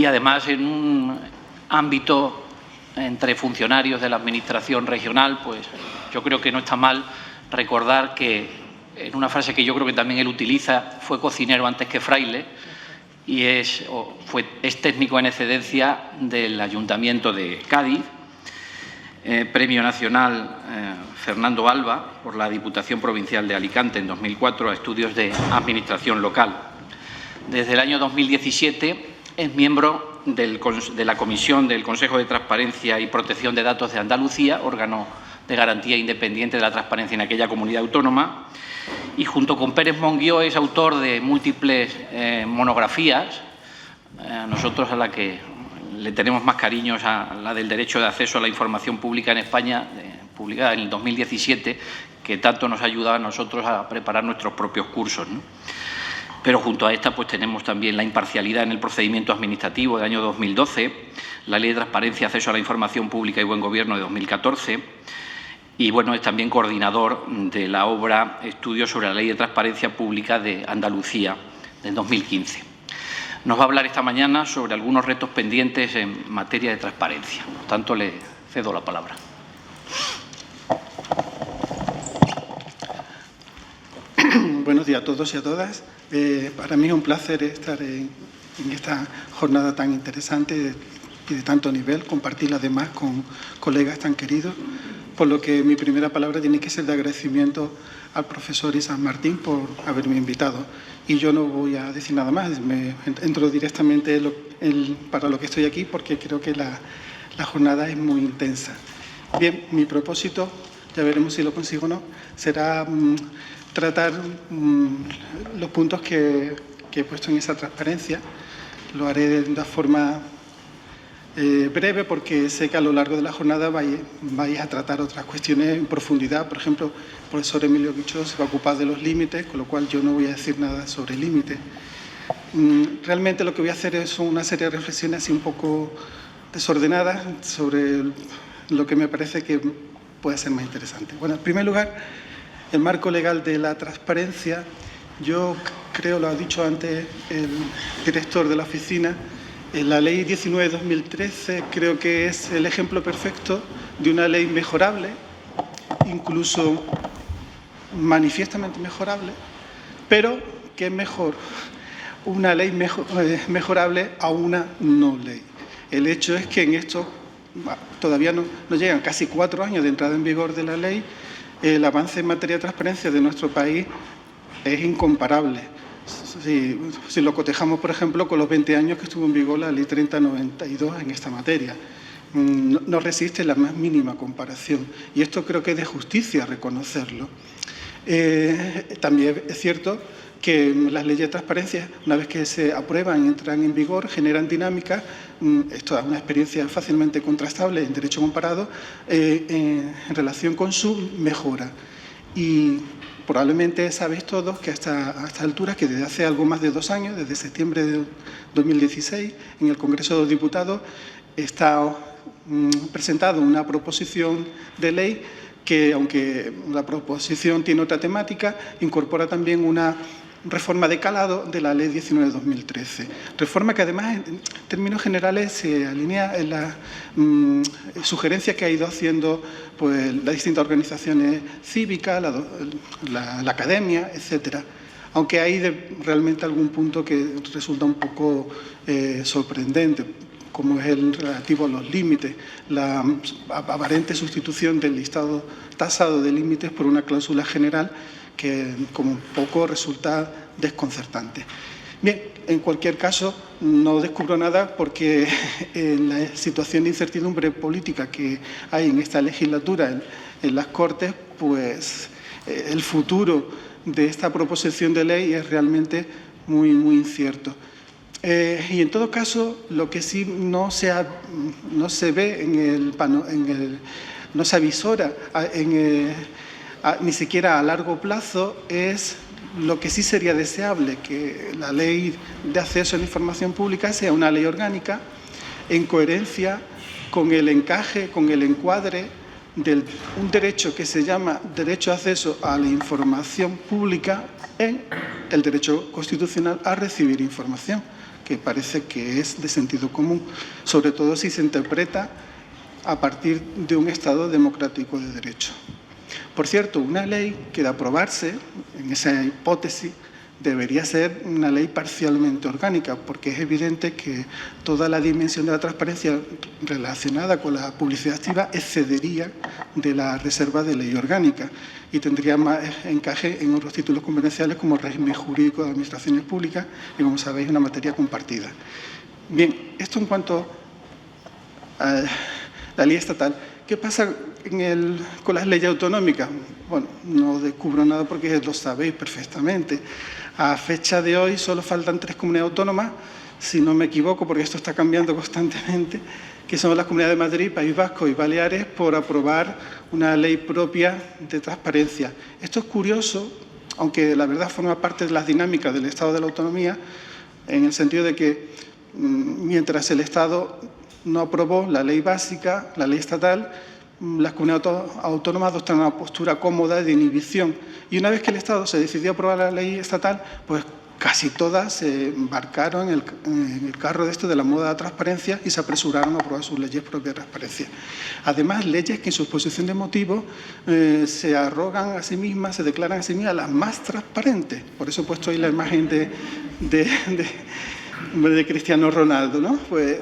además en un ámbito entre funcionarios de la Administración regional, pues yo creo que no está mal recordar que, en una frase que yo creo que también él utiliza, fue cocinero antes que fraile y es técnico en excedencia del Ayuntamiento de Cádiz, Premio Nacional Fernando Alba por la Diputación Provincial de Alicante en 2004 a estudios de Administración Local. Desde el año 2017 es miembro de la Comisión del Consejo de Transparencia y Protección de Datos de Andalucía, órgano de garantía independiente de la transparencia en aquella comunidad autónoma, y junto con Pérez Monguió es autor de múltiples monografías. Nosotros a la que le tenemos más cariño es a la del derecho de acceso a la información pública en España, publicada en el 2017, que tanto nos ha ayudado a nosotros a preparar nuestros propios cursos, ¿no? Pero junto a esta pues tenemos también la imparcialidad en el procedimiento administrativo del año 2012, la Ley de Transparencia y Acceso a la Información Pública y Buen Gobierno de 2014 y bueno, es también coordinador de la obra Estudios sobre la Ley de Transparencia Pública de Andalucía del 2015. Nos va a hablar esta mañana sobre algunos retos pendientes en materia de transparencia. Por tanto, le cedo la palabra. Buenos días a todos y a todas. Para mí es un placer estar en esta jornada tan interesante y de tanto nivel, compartirla además con colegas tan queridos, por lo que mi primera palabra tiene que ser de agradecimiento al profesor Isaac Martín por haberme invitado. Y yo no voy a decir nada más, me entro directamente para lo que estoy aquí porque creo que la jornada es muy intensa. Bien, mi propósito, ya veremos si lo consigo o no, será tratar los puntos que he puesto en esa transparencia. Lo haré de una forma breve porque sé que a lo largo de la jornada vais a tratar otras cuestiones en profundidad. Por ejemplo, el profesor Emilio Guichó se va a ocupar de los límites, con lo cual yo no voy a decir nada sobre límites. Realmente lo que voy a hacer es una serie de reflexiones así un poco desordenadas sobre lo que me parece que puede ser más interesante. Bueno, en primer lugar, el marco legal de la transparencia, yo creo, lo ha dicho antes el director de la oficina, la Ley 19/2013 creo que es el ejemplo perfecto de una ley mejorable, incluso manifiestamente mejorable, pero que es mejor una ley mejorable a una no ley. El hecho es que en esto todavía no llegan casi 4 años de entrada en vigor de la ley. El avance en materia de transparencia de nuestro país es incomparable. Si lo cotejamos, por ejemplo, con los 20 años que estuvo en vigor la Ley 30/92 en esta materia. No resiste la más mínima comparación. Y esto creo que es de justicia reconocerlo. También es cierto que las leyes de transparencia, una vez que se aprueban y entran en vigor, generan dinámicas. Esto es una experiencia fácilmente contrastable en derecho comparado en relación con su mejora. Y probablemente sabéis todos que hasta alturas, que desde hace algo más de 2 años, desde septiembre de 2016, en el Congreso de los Diputados está presentada una proposición de ley que, aunque la proposición tiene otra temática, incorpora también una reforma de calado de la Ley 19/2013. Reforma que además, en términos generales, se alinea en las sugerencias que ha ido haciendo pues, las distintas organizaciones cívicas, la academia, etcétera. Aunque hay realmente algún punto que resulta un poco sorprendente, como es el relativo a los límites, la aparente sustitución del listado tasado de límites por una cláusula general que como un poco resulta desconcertante. Bien, en cualquier caso, no descubro nada porque en la situación de incertidumbre política que hay en esta legislatura en las Cortes, pues el futuro de esta proposición de ley es realmente muy, muy incierto. Y en todo caso, lo que sí no se ve no se avisora ni siquiera a largo plazo es lo que sí sería deseable, que la Ley de Acceso a la Información Pública sea una ley orgánica en coherencia con el encaje, con el encuadre de un derecho que se llama derecho de acceso a la información pública en el derecho constitucional a recibir información, que parece que es de sentido común, sobre todo si se interpreta a partir de un Estado democrático de derecho. Por cierto, una ley que de aprobarse, en esa hipótesis, debería ser una ley parcialmente orgánica, porque es evidente que toda la dimensión de la transparencia relacionada con la publicidad activa excedería de la reserva de ley orgánica y tendría más encaje en otros títulos competenciales como régimen jurídico de administraciones públicas y, como sabéis, una materia compartida. Bien, esto en cuanto a la ley estatal. ¿Qué pasa con las leyes autonómicas? Bueno, no descubro nada porque lo sabéis perfectamente. A fecha de hoy solo faltan 3 comunidades autónomas, si no me equivoco, porque esto está cambiando constantemente, que son las Comunidades de Madrid, País Vasco y Baleares, por aprobar una ley propia de transparencia. Esto es curioso, aunque la verdad forma parte de las dinámicas del Estado de la Autonomía, en el sentido de que mientras el Estado no aprobó la ley básica, la ley estatal, las comunidades autónomas adoptaron una postura cómoda de inhibición. Y una vez que el Estado se decidió a aprobar la ley estatal, pues casi todas se embarcaron en el carro de la moda de la transparencia y se apresuraron a aprobar sus leyes propias de transparencia. Además, leyes que en su exposición de motivos se arrogan a sí mismas, se declaran a sí mismas las más transparentes. Por eso he puesto ahí la imagen de Cristiano Ronaldo, ¿no? Pues,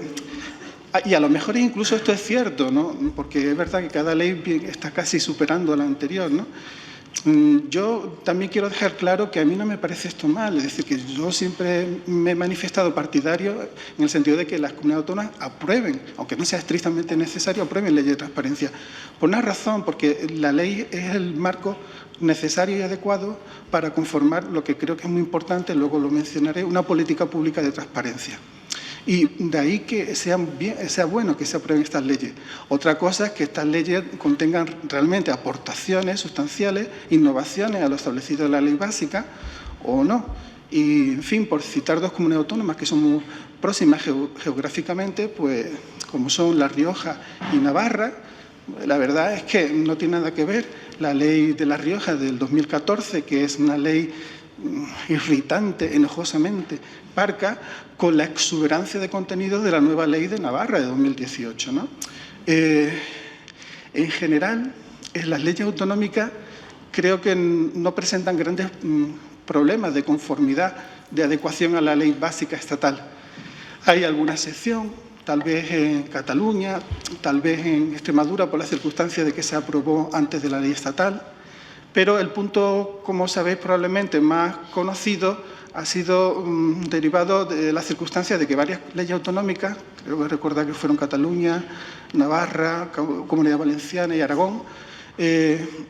y a lo mejor incluso esto es cierto, ¿no? Porque es verdad que cada ley está casi superando a la anterior, ¿no? Yo también quiero dejar claro que a mí no me parece esto mal, es decir, que yo siempre me he manifestado partidario en el sentido de que las comunidades autónomas aprueben, aunque no sea estrictamente necesario, aprueben leyes de transparencia. Por una razón, porque la ley es el marco necesario y adecuado para conformar lo que creo que es muy importante, luego lo mencionaré, una política pública de transparencia. Y de ahí que sea bueno que se aprueben estas leyes. Otra cosa es que estas leyes contengan realmente aportaciones sustanciales, innovaciones a lo establecido en la ley básica o no. Y, en fin, por citar 2 comunidades autónomas que son muy próximas geográficamente, pues como son La Rioja y Navarra, la verdad es que no tiene nada que ver la ley de La Rioja del 2014, que es una ley irritante, enojosamente parca, con la exuberancia de contenido de la nueva ley de Navarra de 2018, ¿no? En general, las leyes autonómicas creo que no presentan grandes problemas de conformidad, de adecuación a la ley básica estatal. Hay alguna excepción, tal vez en Cataluña, tal vez en Extremadura, por la circunstancia de que se aprobó antes de la ley estatal, pero el punto, como sabéis, probablemente más conocido ha sido derivado de la circunstancia de que varias leyes autonómicas, creo que recordar que fueron Cataluña, Navarra, Comunidad Valenciana y Aragón,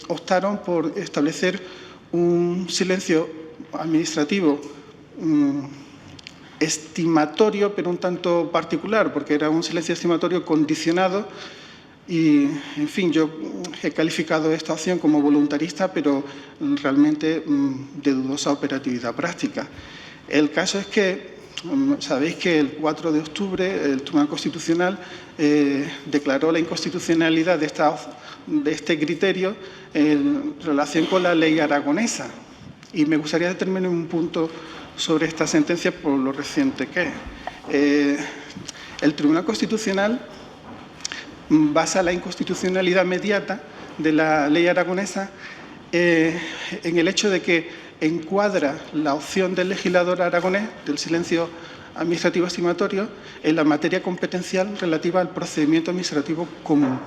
optaron por establecer un silencio administrativo estimatorio, pero un tanto particular, porque era un silencio estimatorio condicionado. Y, en fin, yo he calificado esta acción como voluntarista, pero realmente de dudosa operatividad práctica. El caso es que, sabéis que el 4 de octubre el Tribunal Constitucional declaró la inconstitucionalidad de este criterio en relación con la ley aragonesa. Y me gustaría determinar un punto sobre esta sentencia por lo reciente que es. El Tribunal Constitucional basa la inconstitucionalidad mediata de la ley aragonesa en el hecho de que encuadra la opción del legislador aragonés del silencio administrativo estimatorio en la materia competencial relativa al procedimiento administrativo común,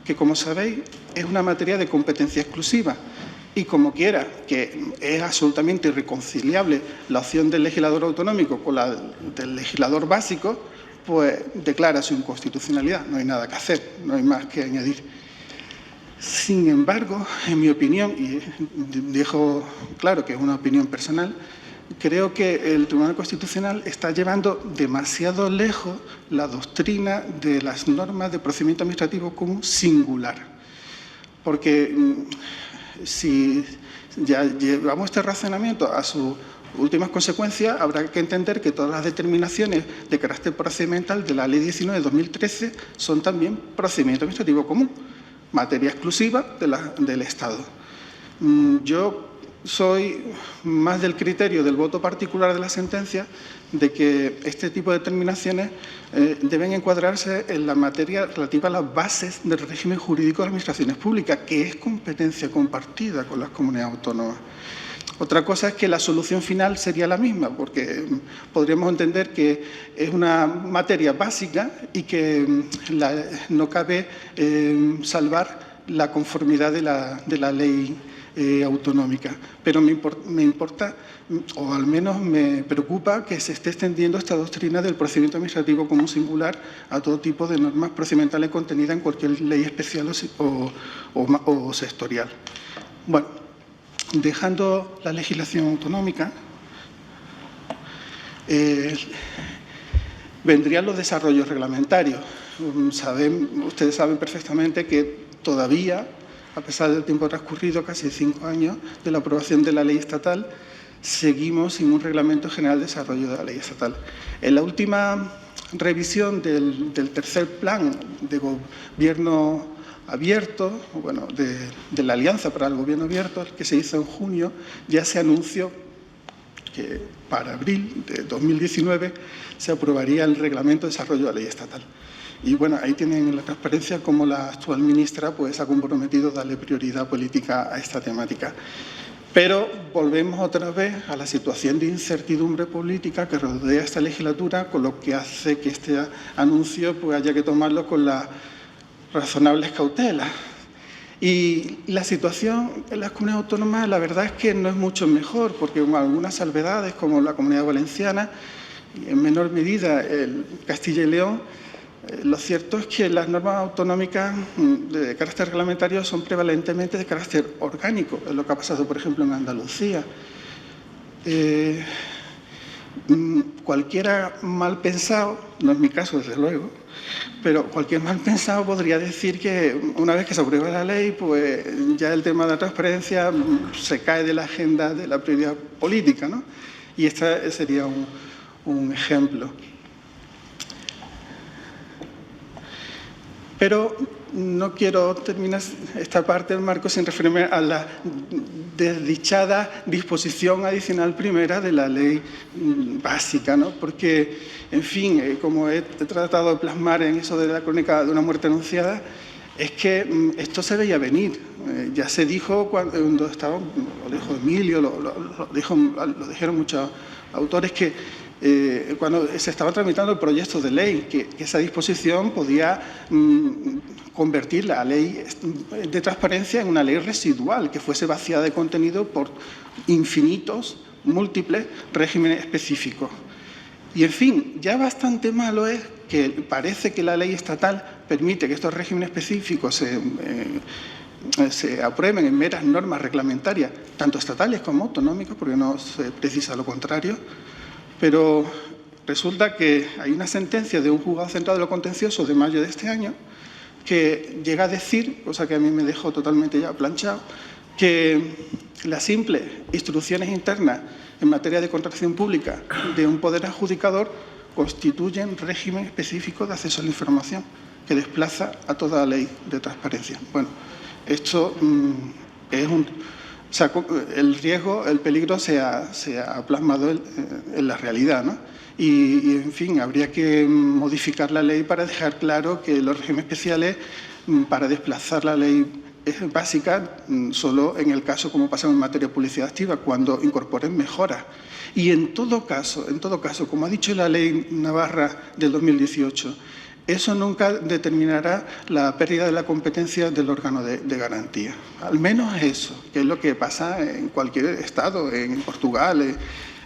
que, como sabéis, es una materia de competencia exclusiva. Y como quiera, que es absolutamente irreconciliable la opción del legislador autonómico con la del legislador básico, pues declara su inconstitucionalidad. No hay nada que hacer, no hay más que añadir. Sin embargo, en mi opinión, y dejo claro que es una opinión personal, creo que el Tribunal Constitucional está llevando demasiado lejos la doctrina de las normas de procedimiento administrativo común singular. Porque si ya llevamos este razonamiento a su últimas consecuencias, habrá que entender que todas las determinaciones de carácter procedimental de la Ley 19 de 2013 son también procedimiento administrativo común, materia exclusiva del Estado. Yo soy más del criterio del voto particular de la sentencia, de que este tipo de determinaciones deben encuadrarse en la materia relativa a las bases del régimen jurídico de las administraciones públicas, que es competencia compartida con las comunidades autónomas. Otra cosa es que la solución final sería la misma, porque podríamos entender que es una materia básica y que no cabe salvar la conformidad de la ley autonómica. Pero me importa, o al menos me preocupa, que se esté extendiendo esta doctrina del procedimiento administrativo común singular a todo tipo de normas procedimentales contenidas en cualquier ley especial o sectorial. Bueno, dejando la legislación autonómica, vendrían los desarrollos reglamentarios. Ustedes saben perfectamente que todavía, a pesar del tiempo transcurrido, casi 5 años de la aprobación de la ley estatal, seguimos sin un reglamento general de desarrollo de la ley estatal. En la última revisión del tercer plan de gobierno abierto, bueno, de la Alianza para el Gobierno Abierto, que se hizo en junio, ya se anunció que para abril de 2019 se aprobaría el Reglamento de Desarrollo de la Ley Estatal. Y bueno, ahí tienen la transparencia como la actual ministra pues ha comprometido darle prioridad política a esta temática. Pero volvemos otra vez a la situación de incertidumbre política que rodea esta legislatura, con lo que hace que este anuncio pues haya que tomarlo con las razonables cautelas. Y la situación en las comunidades autónomas, la verdad es que no es mucho mejor, porque con algunas salvedades, como la Comunidad Valenciana, y en menor medida el Castilla y León, lo cierto es que las normas autonómicas de carácter reglamentario son prevalentemente de carácter orgánico, es lo que ha pasado, por ejemplo, en Andalucía. Cualquiera mal pensado, no es mi caso desde luego, pero cualquier mal pensado podría decir que una vez que se aprueba la ley, pues ya el tema de la transparencia se cae de la agenda de la prioridad política, ¿no? Y este sería un ejemplo. Pero no quiero terminar esta parte del marco sin referirme a la desdichada disposición adicional primera de la ley básica, ¿no? Porque, en fin, como he tratado de plasmar en eso de la crónica de una muerte anunciada, es que esto se veía venir. Ya se dijo cuando estaba, lo dijo Emilio, lo dijeron muchos autores, que cuando se estaba tramitando el proyecto de ley, que esa disposición podía convertir la ley de transparencia en una ley residual, que fuese vaciada de contenido por infinitos, múltiples regímenes específicos. Y, en fin, ya bastante malo es que parece que la ley estatal permite que estos regímenes específicos se aprueben en meras normas reglamentarias, tanto estatales como autonómicas, porque no se precisa lo contrario. Pero resulta que hay una sentencia de un juzgado central de lo contencioso de mayo de este año que llega a decir, cosa que a mí me dejó totalmente ya planchado, que las simples instrucciones internas en materia de contratación pública de un poder adjudicador constituyen régimen específico de acceso a la información que desplaza a toda ley de transparencia. Bueno, esto es el riesgo, el peligro se ha plasmado en la realidad, ¿no? Y, en fin, habría que modificar la ley para dejar claro que los regímenes especiales, para desplazar la ley básica, solo en el caso, como pasa en materia de publicidad activa, cuando incorporen mejoras. Y en todo caso, como ha dicho la ley Navarra del 2018, eso nunca determinará la pérdida de la competencia del órgano de garantía. Al menos eso, que es lo que pasa en cualquier estado, en Portugal,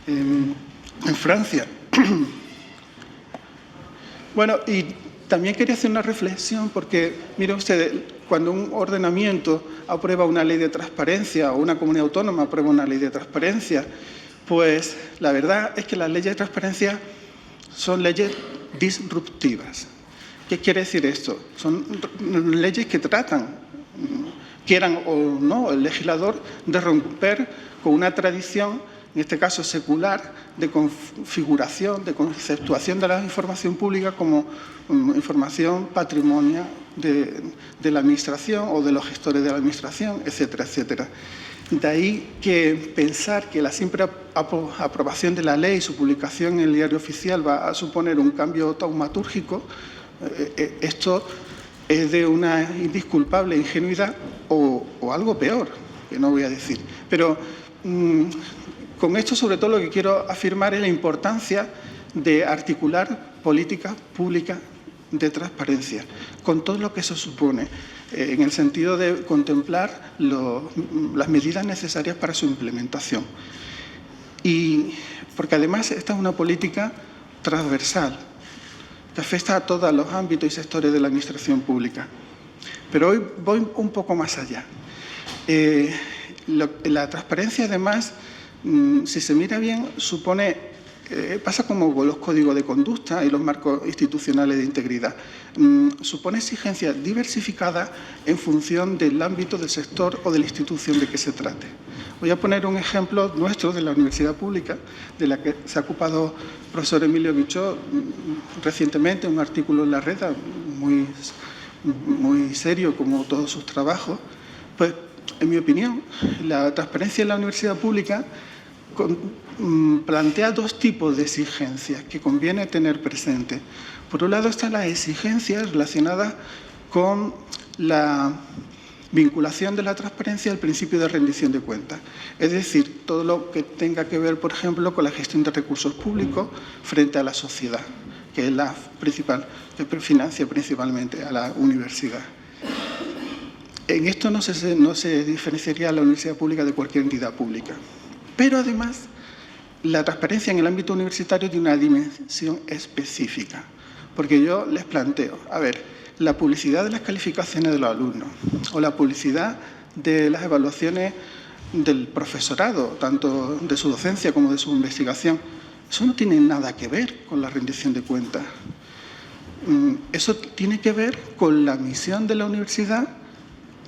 en Francia. Bueno, y también quería hacer una reflexión, porque, miren ustedes, cuando un ordenamiento aprueba una ley de transparencia o una comunidad autónoma aprueba una ley de transparencia, pues la verdad es que las leyes de transparencia son leyes disruptivas. ¿Qué quiere decir esto? Son leyes que tratan, quieran o no, el legislador, de romper con una tradición, en este caso secular, de configuración, de conceptuación de la información pública como información patrimonio de la Administración o de los gestores de la Administración, etcétera, etcétera. De ahí que pensar que la simple aprobación de la ley, su publicación en el diario oficial va a suponer un cambio taumatúrgico, esto es de una indisculpable ingenuidad o algo peor, que no voy a decir. Pero con esto, sobre todo, lo que quiero afirmar es la importancia de articular políticas públicas de transparencia, con todo lo que eso supone, en el sentido de contemplar las medidas necesarias para su implementación. Y porque además esta es una política transversal, que afecta a todos los ámbitos y sectores de la administración pública. Pero hoy voy un poco más allá. La transparencia, además, si se mira bien, supone... pasa como con los códigos de conducta y los marcos institucionales de integridad. Supone exigencias diversificadas en función del ámbito, del sector o de la institución de que se trate. Voy a poner un ejemplo nuestro de la universidad pública, de la que se ha ocupado el profesor Emilio Guichó recientemente, un artículo en la red muy serio, como todos sus trabajos. Pues, en mi opinión, la transparencia en la universidad pública plantea dos tipos de exigencias que conviene tener presente. Por un lado están las exigencias relacionadas con la vinculación de la transparencia al principio de rendición de cuentas. Es decir, todo lo que tenga que ver, por ejemplo, con la gestión de recursos públicos frente a la sociedad, que es la principal, que financia principalmente a la universidad. En esto no se diferenciaría la universidad pública de cualquier entidad pública. Pero además, la transparencia en el ámbito universitario tiene una dimensión específica. Porque yo les planteo, a ver, la publicidad de las calificaciones de los alumnos o la publicidad de las evaluaciones del profesorado, tanto de su docencia como de su investigación, eso no tiene nada que ver con la rendición de cuentas. Eso tiene que ver con la misión de la universidad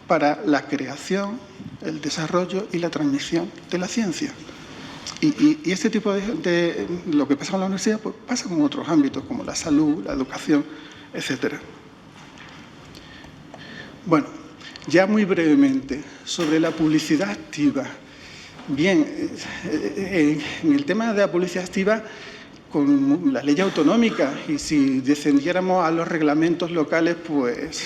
para la creación, el desarrollo y la transmisión de la ciencia. Y este tipo de lo que pasa con la universidad pues pasa con otros ámbitos, como la salud, la educación, etc. Bueno, ya muy brevemente, sobre la publicidad activa. Bien, en el tema de la publicidad activa, con la ley autonómica, y si descendiéramos a los reglamentos locales, pues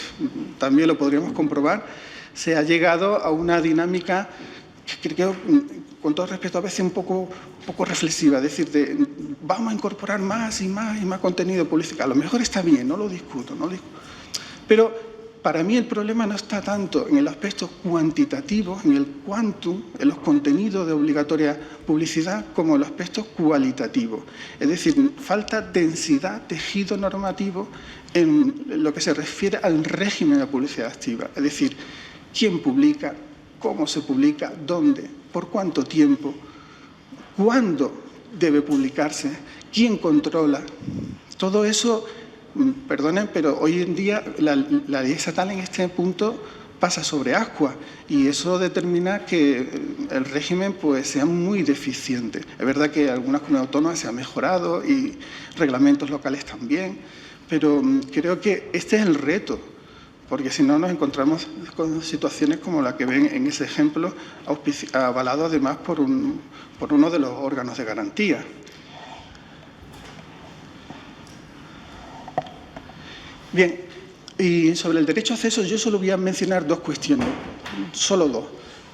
también lo podríamos comprobar, se ha llegado a una dinámica que creo, con todo respeto, a veces un poco reflexiva, es decir, vamos a incorporar más y más contenido político. A lo mejor está bien, no lo discuto, pero para mí el problema no está tanto en el aspecto cuantitativo, en el quantum, en los contenidos de obligatoria publicidad, como en el aspecto cualitativo. Es decir, falta densidad, tejido normativo en lo que se refiere al régimen de publicidad activa. Es decir, quién publica, cómo se publica, dónde, por cuánto tiempo, cuándo debe publicarse, quién controla. Todo eso, perdonen, pero hoy en día la ley estatal en este punto pasa sobre ascuas y eso determina que el régimen pues, sea muy deficiente. Es verdad que algunas comunidades autónomas se han mejorado y reglamentos locales también, pero creo que este es el reto, porque si no nos encontramos con situaciones como la que ven en ese ejemplo, avalado además por uno de los órganos de garantía. Bien, y sobre el derecho a acceso yo solo voy a mencionar dos cuestiones, solo dos,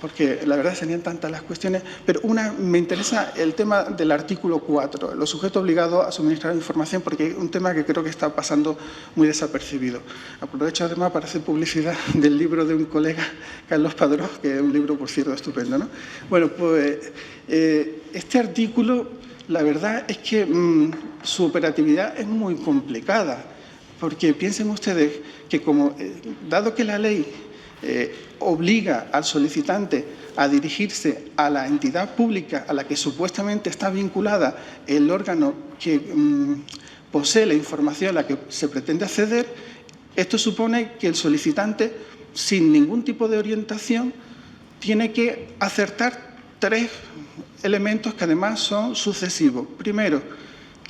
porque la verdad serían tantas las cuestiones, pero una me interesa el tema del artículo 4, los sujetos obligados a suministrar información, porque es un tema que creo que está pasando muy desapercibido. Aprovecho además para hacer publicidad del libro de un colega, Carlos Padrón, que es un libro, por cierto, estupendo, ¿no? Bueno, pues este artículo, la verdad es que su operatividad es muy complicada, porque piensen ustedes que dado que la ley obliga al solicitante a dirigirse a la entidad pública a la que supuestamente está vinculada el órgano que posee la información a la que se pretende acceder, esto supone que el solicitante, sin ningún tipo de orientación, tiene que acertar tres elementos que además son sucesivos. Primero,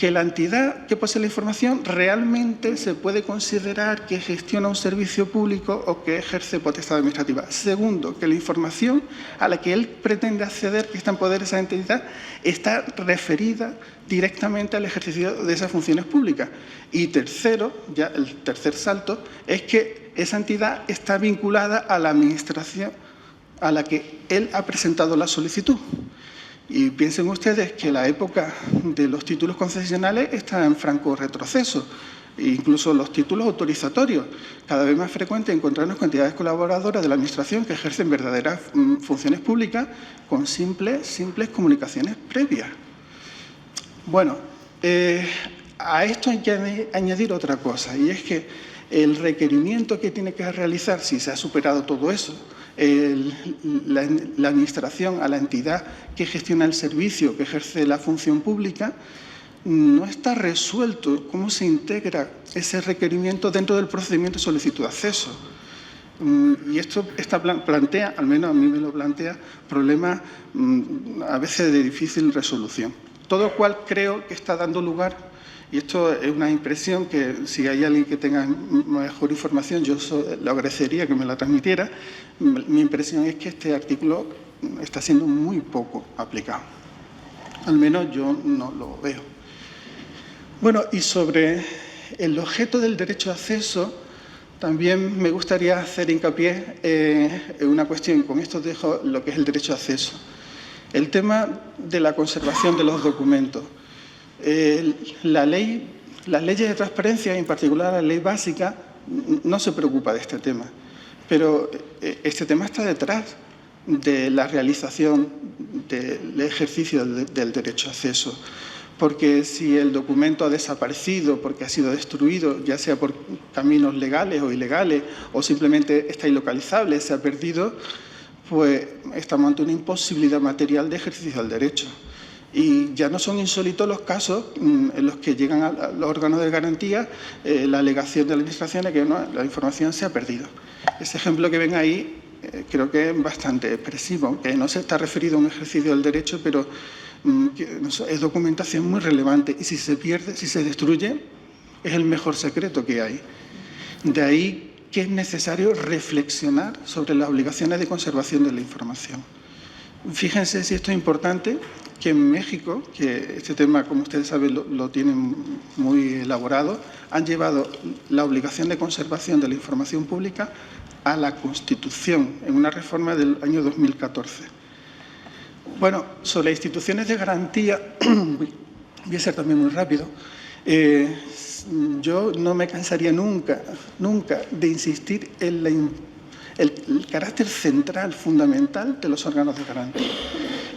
que la entidad que posee la información realmente se puede considerar que gestiona un servicio público o que ejerce potestad administrativa. Segundo, que la información a la que él pretende acceder, que está en poder de esa entidad, está referida directamente al ejercicio de esas funciones públicas. Y tercero, ya el tercer salto, es que esa entidad está vinculada a la administración a la que él ha presentado la solicitud. Y piensen ustedes que la época de los títulos concesionales está en franco retroceso, incluso los títulos autorizatorios. Cada vez más frecuente encontrarnos con entidades colaboradoras de la Administración que ejercen verdaderas funciones públicas con simples comunicaciones previas. Bueno, a esto hay que añadir otra cosa, y es que el requerimiento que tiene que realizar, si se ha superado todo eso, la Administración a la entidad que gestiona el servicio, que ejerce la función pública, no está resuelto cómo se integra ese requerimiento dentro del procedimiento de solicitud de acceso. Y esto plantea, al menos a mí me lo plantea, problemas a veces de difícil resolución. Todo lo cual creo que está dando lugar, y esto es una impresión que si hay alguien que tenga mejor información, yo le agradecería que me la transmitiera. Mi impresión es que este artículo está siendo muy poco aplicado. Al menos yo no lo veo. Bueno, y sobre el objeto del derecho de acceso, también me gustaría hacer hincapié en una cuestión. Con esto dejo lo que es el derecho de acceso. El tema de la conservación de los documentos. Las leyes de transparencia, en particular la ley básica, no se preocupa de este tema, pero este tema está detrás de la realización del ejercicio del derecho a acceso, porque si el documento ha desaparecido porque ha sido destruido, ya sea por caminos legales o ilegales, o simplemente está ilocalizable, se ha perdido, pues estamos ante una imposibilidad material de ejercicio del derecho. Y ya no son insólitos los casos en los que llegan a los órganos de garantía la alegación de la Administración de que la información se ha perdido. Ese ejemplo que ven ahí creo que es bastante expresivo, que no se está referido a un ejercicio del derecho, pero es documentación muy relevante y si se pierde, si se destruye, es el mejor secreto que hay. De ahí que es necesario reflexionar sobre las obligaciones de conservación de la información. Fíjense si esto es importante, que en México, que este tema, como ustedes saben, lo tienen muy elaborado, han llevado la obligación de conservación de la información pública a la Constitución, en una reforma del año 2014. Bueno, sobre instituciones de garantía, voy a ser también muy rápido, yo no me cansaría nunca de insistir en el carácter central, fundamental de los órganos de garantía.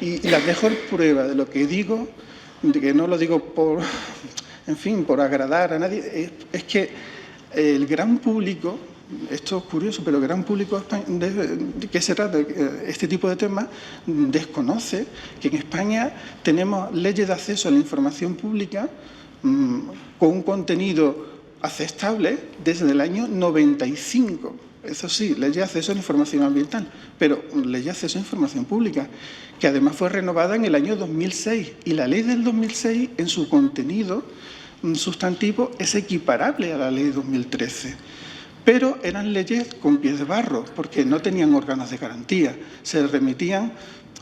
Y la mejor prueba de lo que digo, de que no lo digo por agradar a nadie, es que el gran público, esto es curioso, pero el gran público de que se trata este tipo de temas desconoce que en España tenemos leyes de acceso a la información pública con un contenido aceptable desde el año 95. Eso sí, ley de acceso a la información ambiental, pero ley de acceso a la información pública, que además fue renovada en el año 2006. Y la ley del 2006, en su contenido sustantivo, es equiparable a la ley de 2013. Pero eran leyes con pies de barro, porque no tenían órganos de garantía. Se remitían,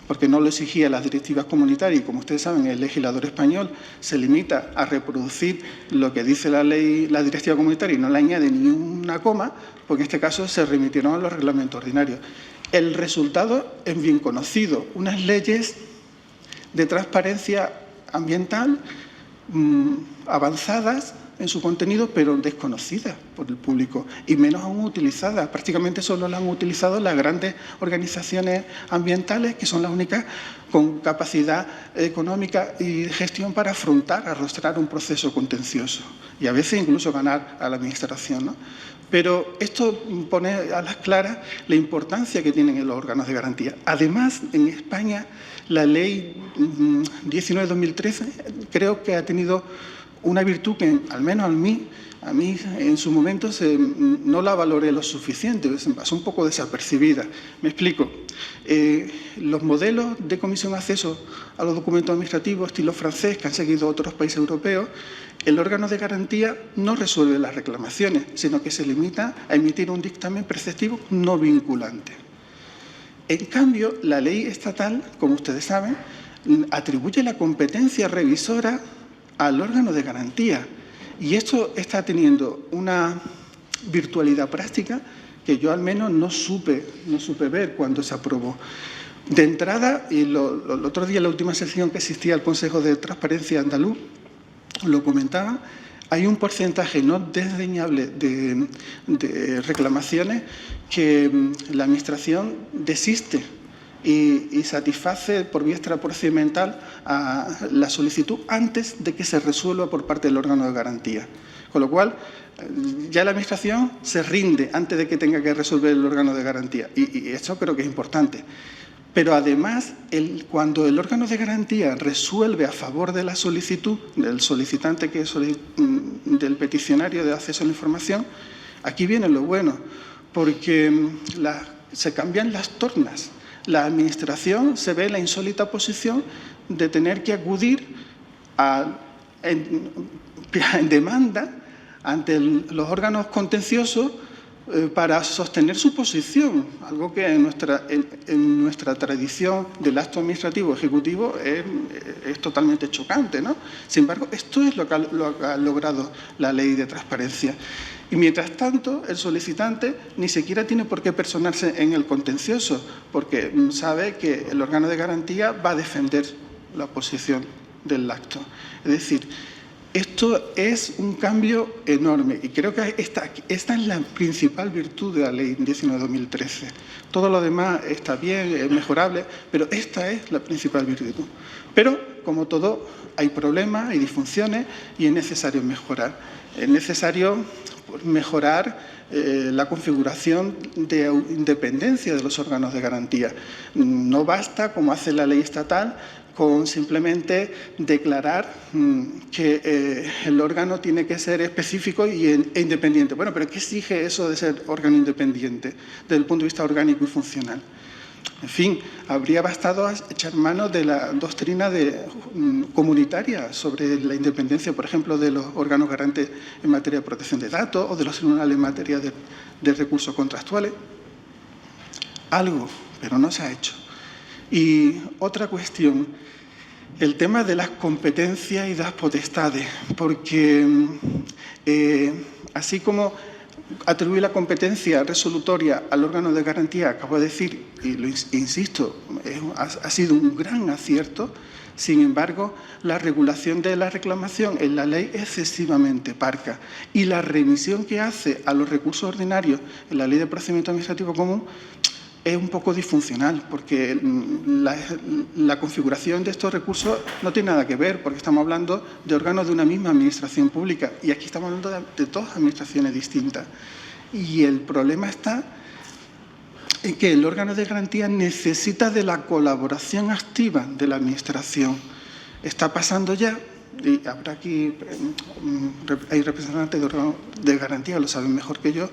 porque no lo exigían las directivas comunitarias, y como ustedes saben, el legislador español se limita a reproducir lo que dice la ley, la directiva comunitaria, y no le añade ni una coma, porque en este caso se remitieron a los reglamentos ordinarios. El resultado es bien conocido, unas leyes de transparencia ambiental avanzadas en su contenido, pero desconocidas por el público y menos aún utilizadas. Prácticamente solo las han utilizado las grandes organizaciones ambientales, que son las únicas con capacidad económica y de gestión para arrostrar un proceso contencioso y a veces incluso ganar a la Administración, ¿no? Pero esto pone a las claras la importancia que tienen los órganos de garantía. Además, en España, la Ley 19/2013 creo que ha tenido una virtud que, al menos a mí, a mí en su momento no la valoré lo suficiente, se me pasó un poco desapercibida. Me explico. Los modelos de comisión de acceso a los documentos administrativos estilo francés que han seguido otros países europeos, el órgano de garantía no resuelve las reclamaciones, sino que se limita a emitir un dictamen preceptivo no vinculante. En cambio, la ley estatal, como ustedes saben, atribuye la competencia revisora al órgano de garantía. Y esto está teniendo una virtualidad práctica que yo al menos no supe ver cuando se aprobó. De entrada, y el otro día en la última sesión que asistí al Consejo de Transparencia andaluz, lo comentaba, hay un porcentaje no desdeñable de reclamaciones que la Administración desiste y satisface por vía extraprocedimental a la solicitud antes de que se resuelva por parte del órgano de garantía. Con lo cual, ya la Administración se rinde antes de que tenga que resolver el órgano de garantía. Y esto creo que es importante. Pero además, cuando el órgano de garantía resuelve a favor de la solicitud del solicitante, del peticionario de acceso a la información, aquí viene lo bueno, porque se cambian las tornas. La Administración se ve en la insólita posición de tener que acudir en demanda ante los órganos contenciosos para sostener su posición, algo que en nuestra tradición del acto administrativo ejecutivo es totalmente chocante, ¿no? Sin embargo, esto es lo que ha logrado la ley de transparencia. Y mientras tanto, el solicitante ni siquiera tiene por qué personarse en el contencioso, porque sabe que el órgano de garantía va a defender la posición del acto. Es decir, esto es un cambio enorme y creo que esta es la principal virtud de la Ley 19/2013. Todo lo demás está bien, es mejorable, pero esta es la principal virtud. Pero, como todo, hay problemas, hay disfunciones y es necesario mejorar. Es necesario mejorar la configuración de independencia de los órganos de garantía. No basta, como hace la ley estatal, con simplemente declarar que el órgano tiene que ser específico e independiente. Bueno, pero ¿qué exige eso de ser órgano independiente desde el punto de vista orgánico y funcional? En fin, habría bastado echar mano de la doctrina comunitaria sobre la independencia, por ejemplo, de los órganos garantes en materia de protección de datos o de los tribunales en materia de recursos contractuales. Algo, pero no se ha hecho. Y otra cuestión, el tema de las competencias y las potestades, porque así como atribuir la competencia resolutoria al órgano de garantía, acabo de decir, y lo insisto, ha sido un gran acierto. Sin embargo, la regulación de la reclamación en la ley es excesivamente parca y la remisión que hace a los recursos ordinarios en la Ley de Procedimiento Administrativo Común es un poco disfuncional, porque la configuración de estos recursos no tiene nada que ver, porque estamos hablando de órganos de una misma administración pública y aquí estamos hablando de dos administraciones distintas. Y el problema está en que el órgano de garantía necesita de la colaboración activa de la administración. Está pasando ya, y habrá aquí, hay representantes de órganos de garantía, lo saben mejor que yo,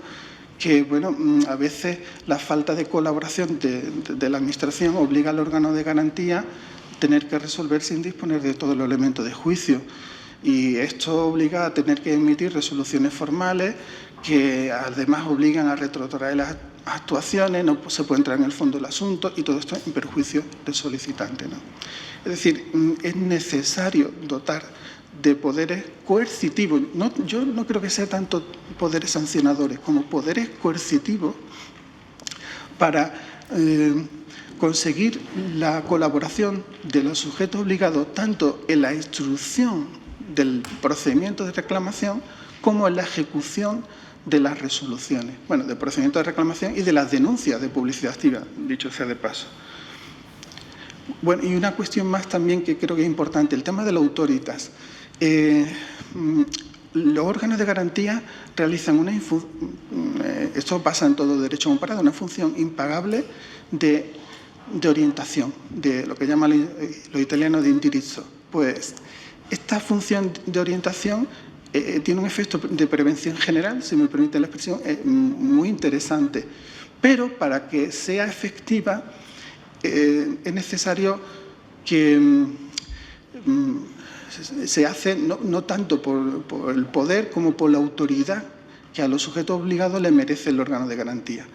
que bueno, a veces la falta de colaboración de la Administración obliga al órgano de garantía a tener que resolver sin disponer de todos los elementos de juicio. Y esto obliga a tener que emitir resoluciones formales que además obligan a retrotraer las actuaciones, no se puede entrar en el fondo del asunto y todo esto en perjuicio del solicitante, ¿no? Es decir, es necesario dotar de poderes coercitivos. Yo no creo que sea tanto poderes sancionadores como poderes coercitivos para conseguir la colaboración de los sujetos obligados tanto en la instrucción del procedimiento de reclamación como en la ejecución de las resoluciones, bueno, del procedimiento de reclamación y de las denuncias de publicidad activa, dicho sea de paso. Bueno, y una cuestión más también que creo que es importante, el tema de la autoritas. Los órganos de garantía realizan esto pasa en todo derecho comparado, una función impagable de orientación, de lo que llaman los italianos de indirizzo. Pues esta función de orientación tiene un efecto de prevención general, si me permite la expresión, muy interesante. Pero para que sea efectiva es necesario que se hace no tanto por el poder como por la autoridad que a los sujetos obligados le merece el órgano de garantía.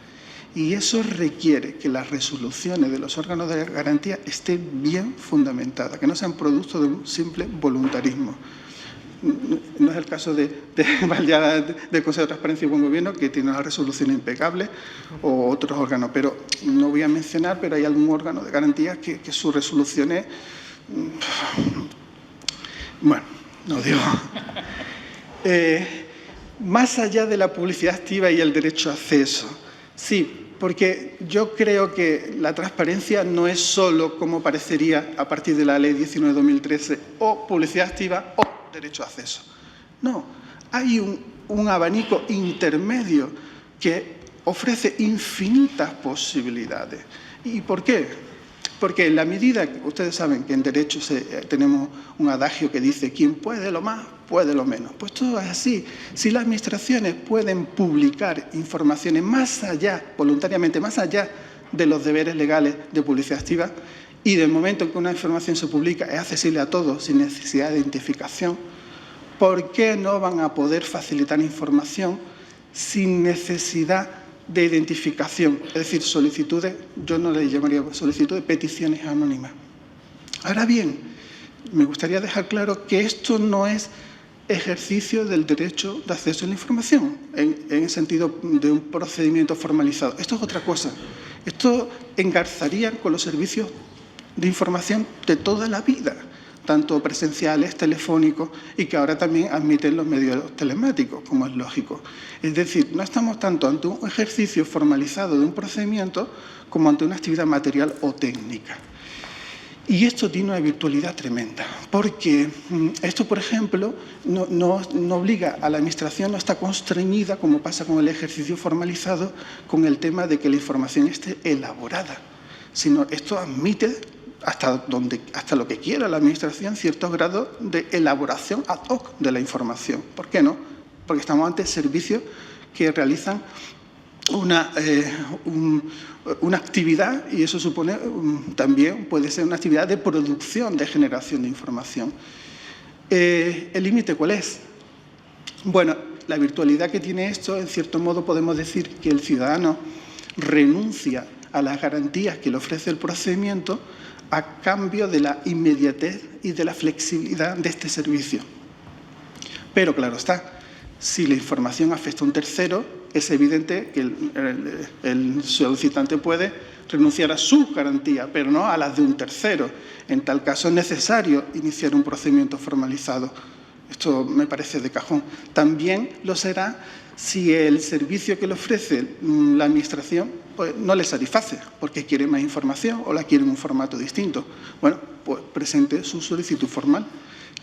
Y eso requiere que las resoluciones de los órganos de garantía estén bien fundamentadas, que no sean producto de un simple voluntarismo. No es el caso de Consejo de Transparencia y Buen Gobierno, que tiene una resolución impecable, o otros órganos, pero no voy a mencionar, pero hay algún órgano de garantía que sus resoluciones, bueno, no digo. Más allá de la publicidad activa y el derecho a acceso, sí, porque yo creo que la transparencia no es solo, como parecería a partir de la Ley 19/2013, o publicidad activa o derecho a acceso. No, hay un abanico intermedio que ofrece infinitas posibilidades. ¿Y por qué? Porque en la medida que ustedes saben que en derecho tenemos un adagio que dice quien puede lo más, puede lo menos. Pues todo es así. Si las administraciones pueden publicar informaciones más allá, voluntariamente, más allá de los deberes legales de publicidad activa, y del momento en que una información se publica es accesible a todos sin necesidad de identificación, ¿por qué no van a poder facilitar información sin necesidad de identificación? Es decir, solicitudes, yo no le llamaría solicitudes, peticiones anónimas. Ahora bien, me gustaría dejar claro que esto no es ejercicio del derecho de acceso a la información, en el sentido de un procedimiento formalizado. Esto es otra cosa. Esto engarzaría con los servicios de información de toda la vida, tanto presenciales, telefónicos, y que ahora también admiten los medios telemáticos, como es lógico. Es decir, no estamos tanto ante un ejercicio formalizado de un procedimiento como ante una actividad material o técnica. Y esto tiene una virtualidad tremenda, porque esto, por ejemplo, no obliga a la Administración, no está constreñida, como pasa con el ejercicio formalizado, con el tema de que la información esté elaborada, sino esto admite hasta lo que quiera la Administración, ciertos grados de elaboración ad hoc de la información. ¿Por qué no? Porque estamos ante servicios que realizan una actividad, y eso supone también puede ser una actividad de producción, de generación de información. ¿El límite cuál es? Bueno, la virtualidad que tiene esto, en cierto modo podemos decir que el ciudadano renuncia a las garantías que le ofrece el procedimiento a cambio de la inmediatez y de la flexibilidad de este servicio. Pero claro está, si la información afecta a un tercero, es evidente que el solicitante puede renunciar a su garantía, pero no a las de un tercero. En tal caso es necesario iniciar un procedimiento formalizado. Esto me parece de cajón. También lo será si el servicio que le ofrece la Administración pues, no le satisface, porque quiere más información o la quiere en un formato distinto. Bueno, pues presente su solicitud formal,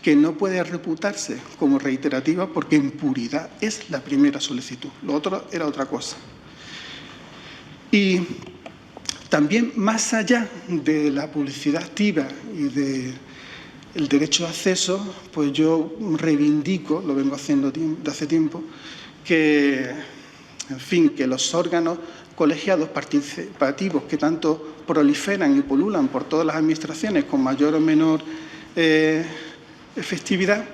que no puede reputarse como reiterativa porque en puridad es la primera solicitud. Lo otro era otra cosa. Y también, más allá de la publicidad activa y del derecho de acceso, pues yo reivindico, lo vengo haciendo de hace tiempo, que, en fin, que los órganos colegiados participativos que tanto proliferan y pululan por todas las administraciones con mayor o menor efectividad,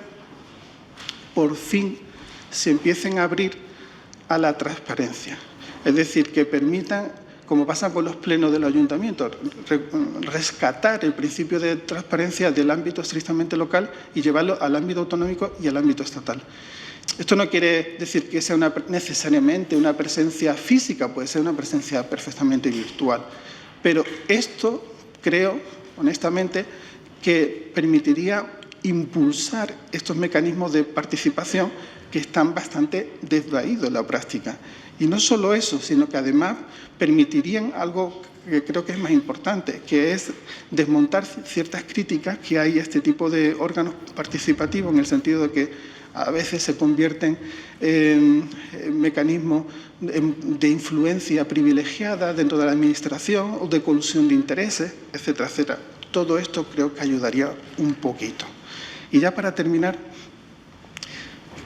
por fin se empiecen a abrir a la transparencia. Es decir, que permitan, como pasa con los plenos de los ayuntamientos, rescatar el principio de transparencia del ámbito estrictamente local y llevarlo al ámbito autonómico y al ámbito estatal. Esto no quiere decir que sea necesariamente una presencia física, puede ser una presencia perfectamente virtual. Pero esto, creo, honestamente, que permitiría impulsar estos mecanismos de participación que están bastante desvaídos en la práctica. Y no solo eso, sino que además permitirían algo que creo que es más importante, que es desmontar ciertas críticas que hay a este tipo de órganos participativos, en el sentido de que a veces se convierten en mecanismos de influencia privilegiada dentro de la Administración o de colusión de intereses, etcétera, etcétera. Todo esto creo que ayudaría un poquito. Y ya para terminar,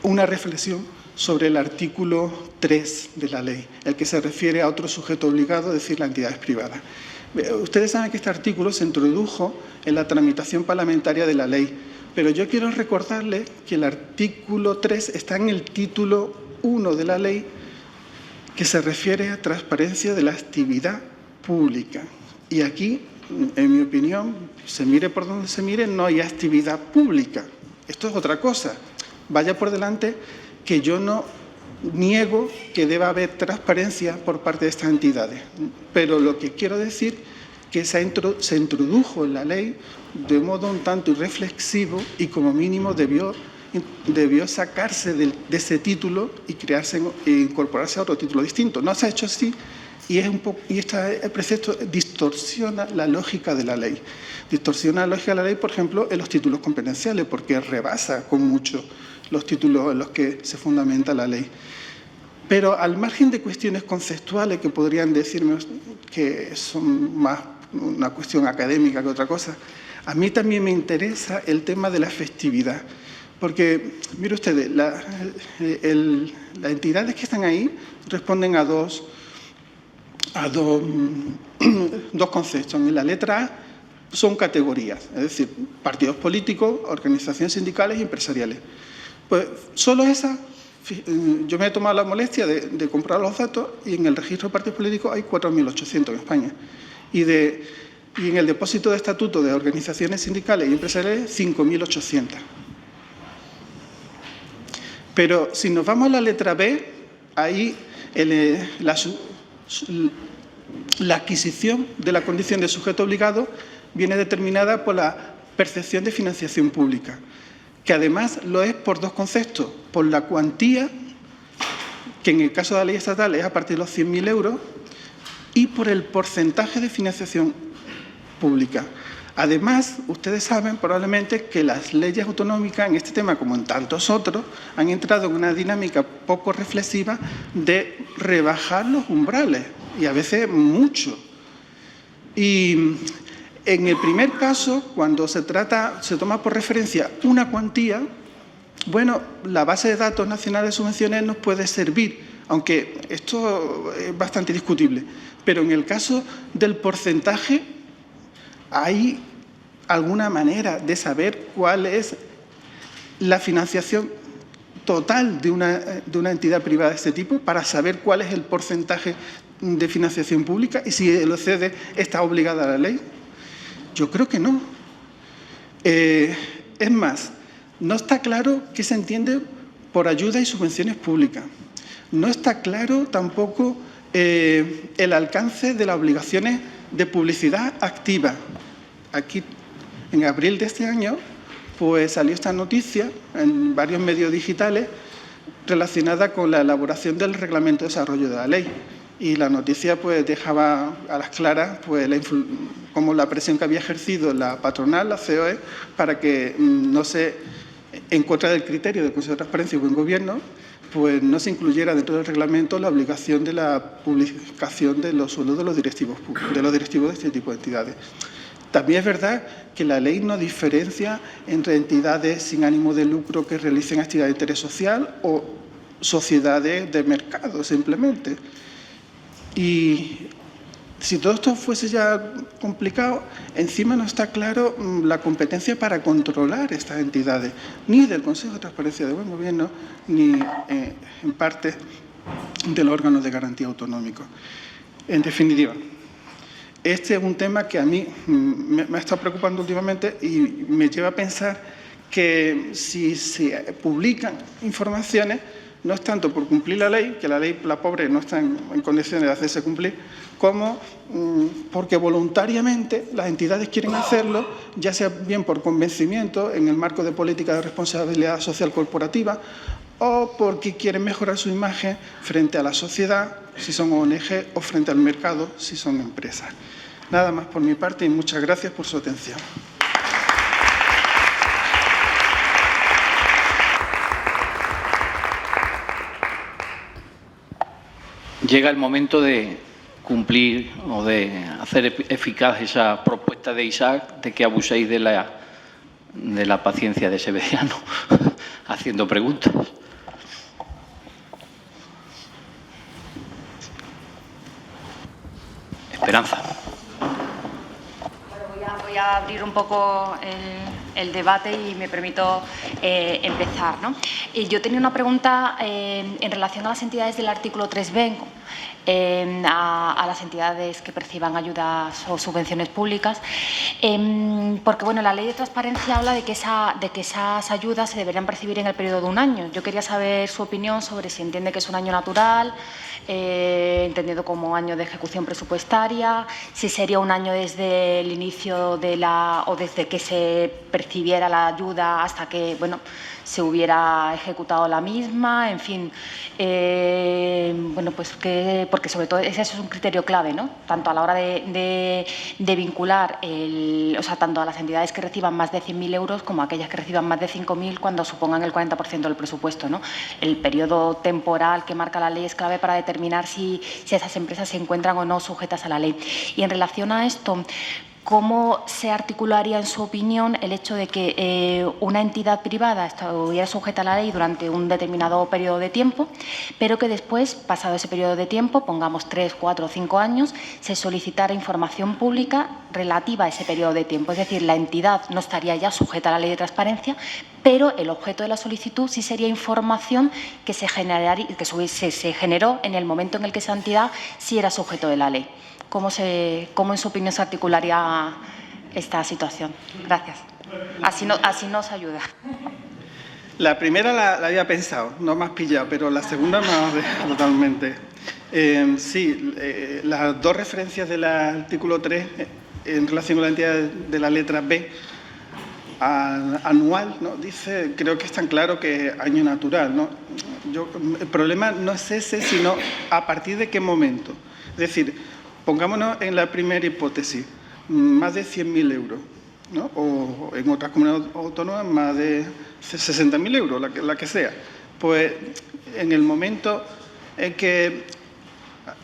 una reflexión sobre el artículo 3 de la ley, el que se refiere a otro sujeto obligado, es decir, las entidades privadas. Ustedes saben que este artículo se introdujo en la tramitación parlamentaria de la ley, pero yo quiero recordarles que el artículo 3 está en el título 1 de la ley, que se refiere a transparencia de la actividad pública. Y aquí, en mi opinión, se mire por donde se mire, no hay actividad pública. Esto es otra cosa. Vaya por delante que yo no niego que deba haber transparencia por parte de estas entidades, pero lo que quiero decir que se introdujo en la ley de modo un tanto irreflexivo y como mínimo debió sacarse de ese título y incorporarse a otro título distinto. No se ha hecho así y este precepto distorsiona la lógica de la ley. Distorsiona la lógica de la ley, por ejemplo, en los títulos competenciales, porque rebasa con mucho los títulos en los que se fundamenta la ley. Pero al margen de cuestiones conceptuales que podrían decirme que son más una cuestión académica que otra cosa, a mí también me interesa el tema de la efectividad. Porque, mire ustedes, las entidades que están ahí responden a dos conceptos. En la letra A son categorías, es decir, partidos políticos, organizaciones sindicales y empresariales. Pues solo esas, yo me he tomado la molestia de comprar los datos y en el registro de partidos políticos hay 4.800 en España. Y en el depósito de estatuto de organizaciones sindicales y empresariales, 5.800. Pero si nos vamos a la letra B, ahí la adquisición de la condición de sujeto obligado viene determinada por la percepción de financiación pública, que además lo es por dos conceptos, por la cuantía, que en el caso de la ley estatal es a partir de los 100.000 euros, y por el porcentaje de financiación pública. Además, ustedes saben probablemente que las leyes autonómicas en este tema, como en tantos otros, han entrado en una dinámica poco reflexiva de rebajar los umbrales, y a veces mucho. Y en el primer caso, cuando se toma por referencia una cuantía, bueno, la base de datos nacional de subvenciones nos puede servir, aunque esto es bastante discutible. Pero en el caso del porcentaje, ¿hay alguna manera de saber cuál es la financiación total de una entidad privada de este tipo para saber cuál es el porcentaje de financiación pública y si el OCDE está obligada a la ley? Yo creo que no. Es más, no está claro qué se entiende por ayuda y subvenciones públicas. No está claro tampoco el alcance de las obligaciones de publicidad activa. Aquí, en abril de este año, pues salió esta noticia en varios medios digitales relacionada con la elaboración del Reglamento de Desarrollo de la Ley. Y la noticia pues dejaba a las claras pues, como la presión que había ejercido la patronal, la COE, para que no se, en contra del criterio del Consejo de Transparencia y Buen Gobierno, pues no se incluyera dentro del reglamento la obligación de la publicación de los sueldos de los directivos de este tipo de entidades. También es verdad que la ley no diferencia entre entidades sin ánimo de lucro que realicen actividades de interés social o sociedades de mercado, simplemente. Y si todo esto fuese ya complicado, encima no está claro la competencia para controlar estas entidades, ni del Consejo de Transparencia de Buen Gobierno, ni en parte del órgano de garantía autonómico. En definitiva, este es un tema que a mí me ha estado preocupando últimamente y me lleva a pensar que si se publican informaciones, no es tanto por cumplir la ley, que la ley, la pobre, no está en condiciones de hacerse cumplir, como porque voluntariamente las entidades quieren hacerlo, ya sea bien por convencimiento en el marco de política de responsabilidad social corporativa o porque quieren mejorar su imagen frente a la sociedad, si son ONG, o frente al mercado, si son empresas. Nada más por mi parte y muchas gracias por su atención. Llega el momento de cumplir o de hacer eficaz esa propuesta de Isaac de que abuséis de la paciencia de ese veciano haciendo preguntas. Esperanza. Voy a abrir un poco el debate y me permito empezar, ¿no? Yo tenía una pregunta en relación a las entidades del artículo 3b, a las entidades que perciban ayudas o subvenciones públicas, porque bueno, la Ley de Transparencia habla de que esas ayudas se deberían percibir en el periodo de un año. Yo quería saber su opinión sobre si entiende que es un año natural, entendido como año de ejecución presupuestaria, si sería un año desde el inicio o desde que se percibiera la ayuda hasta que, bueno, se hubiera ejecutado la misma, en fin, bueno, pues porque sobre todo ese es un criterio clave, ¿no? Tanto a la hora de vincular, o sea, tanto a las entidades que reciban más de 100.000 euros como a aquellas que reciban más de 5.000 cuando supongan el 40% del presupuesto, ¿no? El periodo temporal que marca la ley es clave para determinar si esas empresas se encuentran o no sujetas a la ley. Y en relación a esto, ¿cómo se articularía, en su opinión, el hecho de que una entidad privada estuviera sujeta a la ley durante un determinado periodo de tiempo, pero que después, pasado ese periodo de tiempo, pongamos 3, 4 o 5 años, se solicitara información pública relativa a ese periodo de tiempo? Es decir, la entidad no estaría ya sujeta a la ley de transparencia, pero el objeto de la solicitud sí sería información que se generó en el momento en el que esa entidad sí era sujeto de la ley. ¿Cómo en su opinión se articularía esta situación? Gracias. Así nos ayuda. La primera la había pensado, no me has pillado, pero la segunda me ha dejado totalmente. Sí, las dos referencias del artículo 3 en relación con la entidad de la letra B, anual, ¿no? Dice, creo que es tan claro que año natural, ¿no? El problema no es ese, sino a partir de qué momento. Es decir, pongámonos en la primera hipótesis, más de 100.000 euros, ¿no? O en otras comunidades autónomas más de 60.000 euros, la que sea. Pues en el momento en que...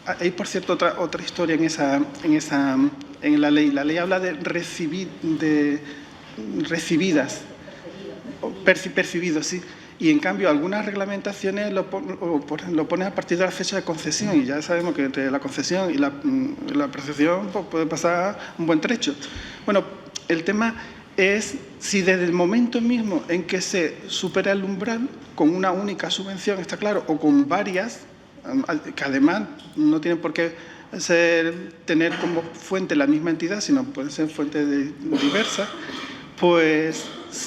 Hay, por cierto, otra historia en la ley. La ley habla de recibidas, percibidos, sí. Y, en cambio, algunas reglamentaciones lo ponen a partir de la fecha de concesión, y ya sabemos que entre la concesión y la percepción pues, puede pasar un buen trecho. Bueno, el tema es si desde el momento mismo en que se supera el umbral, con una única subvención, está claro, o con varias, que además no tienen por qué tener como fuente la misma entidad, sino pueden ser fuentes diversas, pues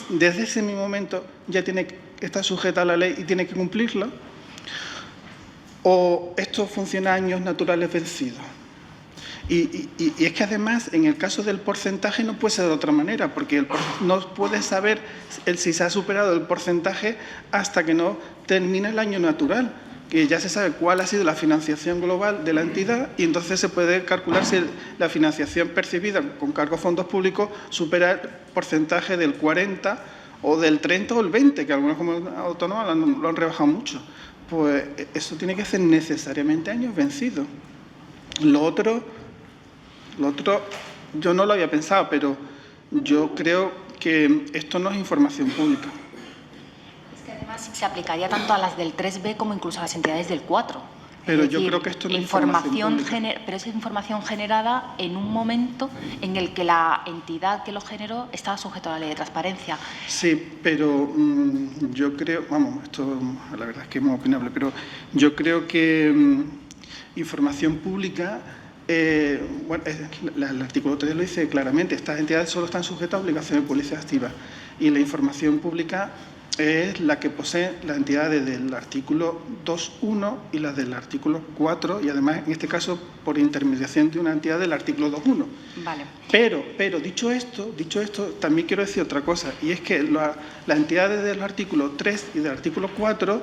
desde ese mismo momento ya está sujeta a la ley y tiene que cumplirla, o esto funciona a años naturales vencidos. Y es que además, en el caso del porcentaje, no puede ser de otra manera, porque no puede saber si se ha superado el porcentaje hasta que no termine el año natural, que ya se sabe cuál ha sido la financiación global de la entidad, y entonces se puede calcular si la financiación percibida con cargo a fondos públicos supera el porcentaje del 40 o del 30 o el 20, que algunas comunidades autónomas lo han rebajado mucho. Pues eso tiene que ser necesariamente años vencidos. Lo otro yo no lo había pensado, pero yo creo que esto no es información pública. Es que además se aplicaría tanto a las del 3B como incluso a las entidades del 4. Pero yo creo que esto no es información pública. Pero es información generada en un momento en el que la entidad que lo generó estaba sujeta a la ley de transparencia. Sí, pero yo creo, vamos, esto la verdad es que es muy opinable, pero yo creo que información pública, bueno, el artículo 3 lo dice claramente, estas entidades solo están sujetas a obligaciones de publicidad activa, y la información pública es la que posee las entidades del artículo 2.1 y las del artículo 4, y además, en este caso, por intermediación de una entidad del artículo 2.1. Vale. Pero dicho esto, también quiero decir otra cosa, y es que las entidades del artículo 3 y del artículo 4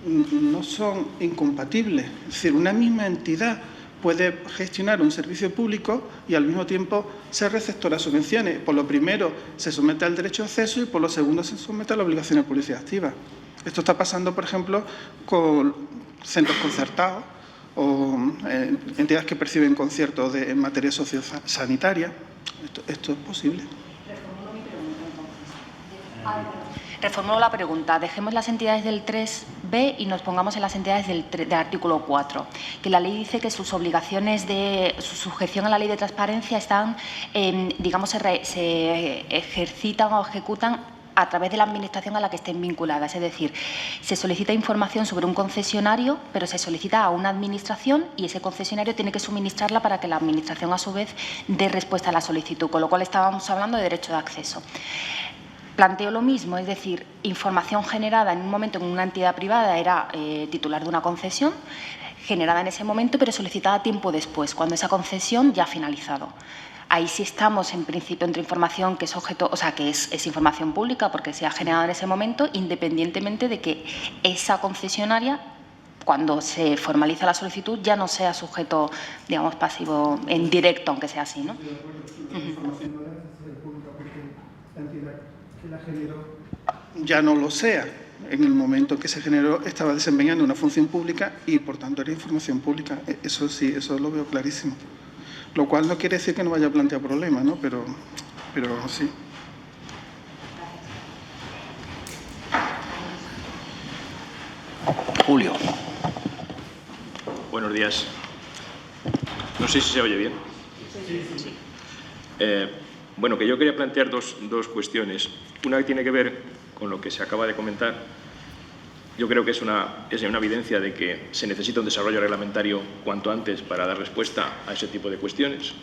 no son incompatibles. Es decir, una misma entidad puede gestionar un servicio público y al mismo tiempo ser receptora de subvenciones. Por lo primero se somete al derecho de acceso y por lo segundo se somete a la obligación de publicidad activa. Esto está pasando, por ejemplo, con centros concertados o entidades que perciben conciertos en materia sociosanitaria. Esto es posible. Reformulo la pregunta. Dejemos las entidades del 3b y nos pongamos en las entidades del artículo 4, que la ley dice que sus obligaciones de su sujeción a la ley de transparencia están, digamos, se ejercitan o ejecutan a través de la Administración a la que estén vinculadas. Es decir, se solicita información sobre un concesionario, pero se solicita a una Administración y ese concesionario tiene que suministrarla para que la Administración, a su vez, dé respuesta a la solicitud, con lo cual estábamos hablando de derecho de acceso. Planteo lo mismo, es decir, información generada en un momento en una entidad privada era titular de una concesión, generada en ese momento, pero solicitada tiempo después, cuando esa concesión ya ha finalizado. Ahí sí estamos, en principio, entre información que es objeto, o sea, que es información pública porque se ha generado en ese momento, independientemente de que esa concesionaria, cuando se formaliza la solicitud, ya no sea sujeto, digamos, pasivo en directo, aunque sea así, ¿no? La generó ya no lo sea. En el momento que se generó estaba desempeñando una función pública y por tanto era información pública. Eso sí, eso lo veo clarísimo. Lo cual no quiere decir que no vaya a plantear problemas, ¿no? Pero sí. Julio. Buenos días. No sé si se oye bien. Sí. Bueno, que yo quería plantear dos cuestiones. Una que tiene que ver con lo que se acaba de comentar. Yo creo que es una evidencia de que se necesita un desarrollo reglamentario cuanto antes para dar respuesta a ese tipo de cuestiones.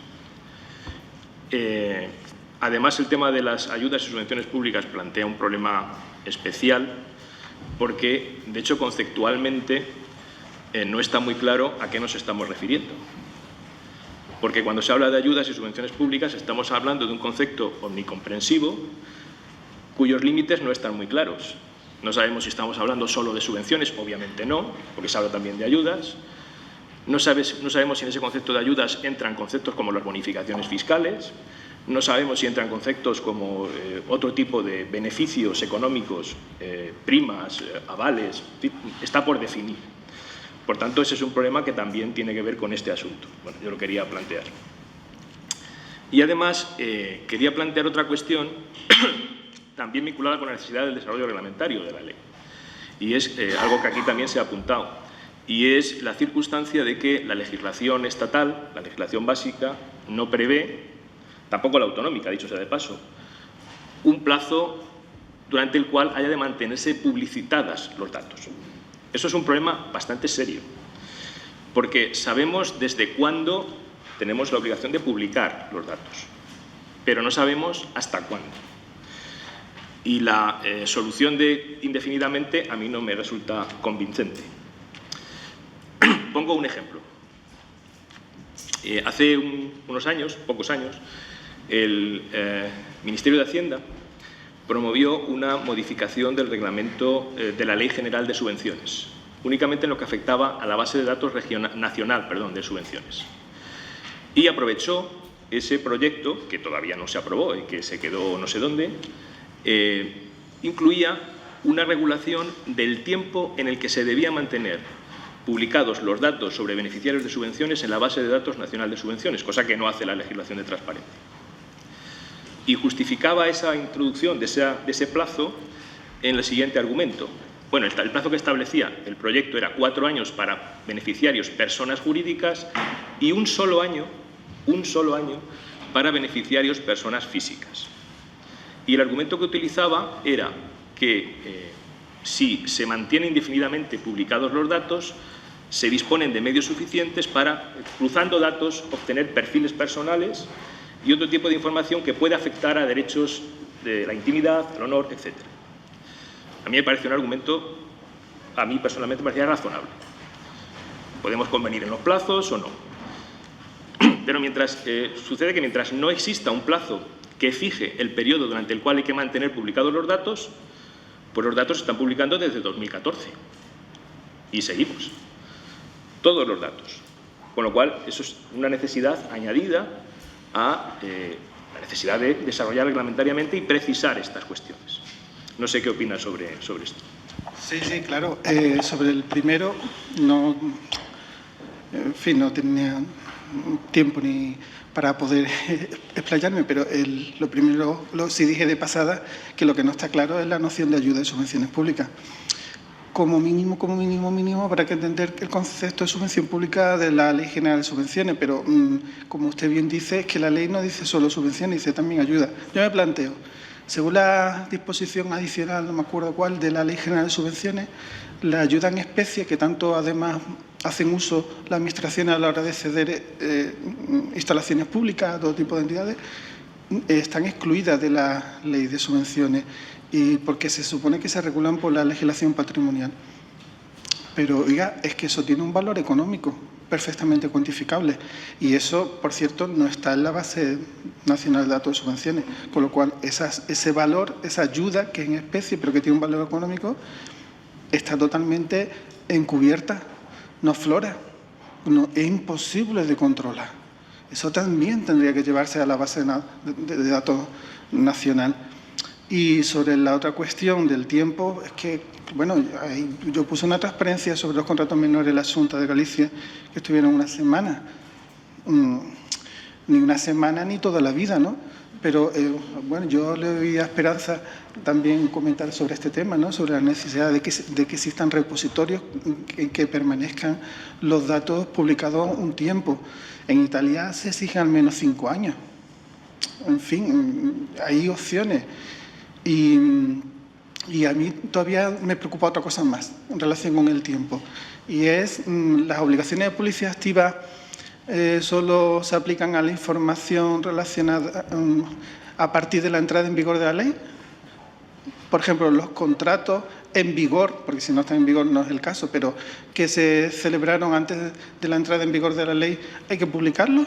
Además, el tema de las ayudas y subvenciones públicas plantea un problema especial porque, de hecho, conceptualmente no está muy claro a qué nos estamos refiriendo. Porque cuando se habla de ayudas y subvenciones públicas estamos hablando de un concepto omnicomprensivo cuyos límites no están muy claros. No sabemos si estamos hablando solo de subvenciones, obviamente no, porque se habla también de ayudas. No sabemos si en ese concepto de ayudas entran conceptos como las bonificaciones fiscales. No sabemos si entran conceptos como otro tipo de beneficios económicos, primas, avales. Está por definir. Por tanto, ese es un problema que también tiene que ver con este asunto. Bueno, yo lo quería plantear. Y además, quería plantear otra cuestión también vinculada con la necesidad del desarrollo reglamentario de la ley. Y es algo que aquí también se ha apuntado. Y es la circunstancia de que la legislación estatal, la legislación básica, no prevé, tampoco la autonómica, dicho sea de paso, un plazo durante el cual haya de mantenerse publicitadas los datos. Eso es un problema bastante serio, porque sabemos desde cuándo tenemos la obligación de publicar los datos, pero no sabemos hasta cuándo. Y la solución de indefinidamente a mí no me resulta convincente. Pongo un ejemplo. Hace unos años, pocos años, el Ministerio de Hacienda promovió una modificación del reglamento de la Ley General de Subvenciones, únicamente en lo que afectaba a la base de datos nacional de subvenciones. Y aprovechó ese proyecto, que todavía no se aprobó y que se quedó no sé dónde, incluía una regulación del tiempo en el que se debía mantener publicados los datos sobre beneficiarios de subvenciones en la base de datos nacional de subvenciones, cosa que no hace la legislación de transparencia. Y justificaba esa introducción de ese plazo en el siguiente argumento. Bueno, el plazo que establecía el proyecto era 4 años para beneficiarios personas jurídicas y un solo año para beneficiarios personas físicas. Y el argumento que utilizaba era que si se mantienen indefinidamente publicados los datos, se disponen de medios suficientes para, cruzando datos, obtener perfiles personales y otro tipo de información que puede afectar a derechos de la intimidad, el honor, etc. A mí me parece un argumento, a mí personalmente me parecía razonable. Podemos convenir en los plazos o no. Pero sucede que mientras no exista un plazo que fije el periodo durante el cual hay que mantener publicados los datos, pues los datos se están publicando desde 2014. Y seguimos. Todos los datos. Con lo cual, eso es una necesidad añadida a la necesidad de desarrollar reglamentariamente y precisar estas cuestiones. No sé qué opinas sobre esto. Sí, claro. Sobre el primero, no tenía tiempo ni para poder explayarme, pero lo primero, sí dije de pasada, que lo que no está claro es la noción de ayuda y subvenciones públicas. Como mínimo, habrá que entender el concepto de subvención pública de la Ley General de Subvenciones, pero como usted bien dice, es que la ley no dice solo subvenciones, dice también ayuda. Yo me planteo, según la disposición adicional, no me acuerdo cuál, de la Ley General de Subvenciones, la ayuda en especie, que tanto además hacen uso la Administración a la hora de ceder instalaciones públicas a todo tipo de entidades, están excluidas de la Ley de Subvenciones, y porque se supone que se regulan por la legislación patrimonial. Pero, oiga, es que eso tiene un valor económico perfectamente cuantificable, y eso, por cierto, no está en la base nacional de datos de subvenciones, con lo cual ese valor, esa ayuda que es en especie pero que tiene un valor económico, está totalmente encubierta, no aflora, no, es imposible de controlar. Eso también tendría que llevarse a la base de datos nacional. Y sobre la otra cuestión del tiempo, es que, bueno, yo puse una transparencia sobre los contratos menores en la Xunta de Galicia, que estuvieron una semana. Ni una semana ni toda la vida, ¿no? Pero, bueno, yo le doy a Esperanza también comentar sobre este tema, ¿no? Sobre la necesidad de que existan repositorios en que permanezcan los datos publicados un tiempo. En Italia se exigen al menos 5 años. En fin, hay opciones. Y a mí todavía me preocupa otra cosa más en relación con el tiempo, y es las obligaciones de publicidad activa solo se aplican a la información relacionada a partir de la entrada en vigor de la ley. Por ejemplo, los contratos en vigor, porque si no están en vigor no es el caso, pero que se celebraron antes de la entrada en vigor de la ley, ¿hay que publicarlos?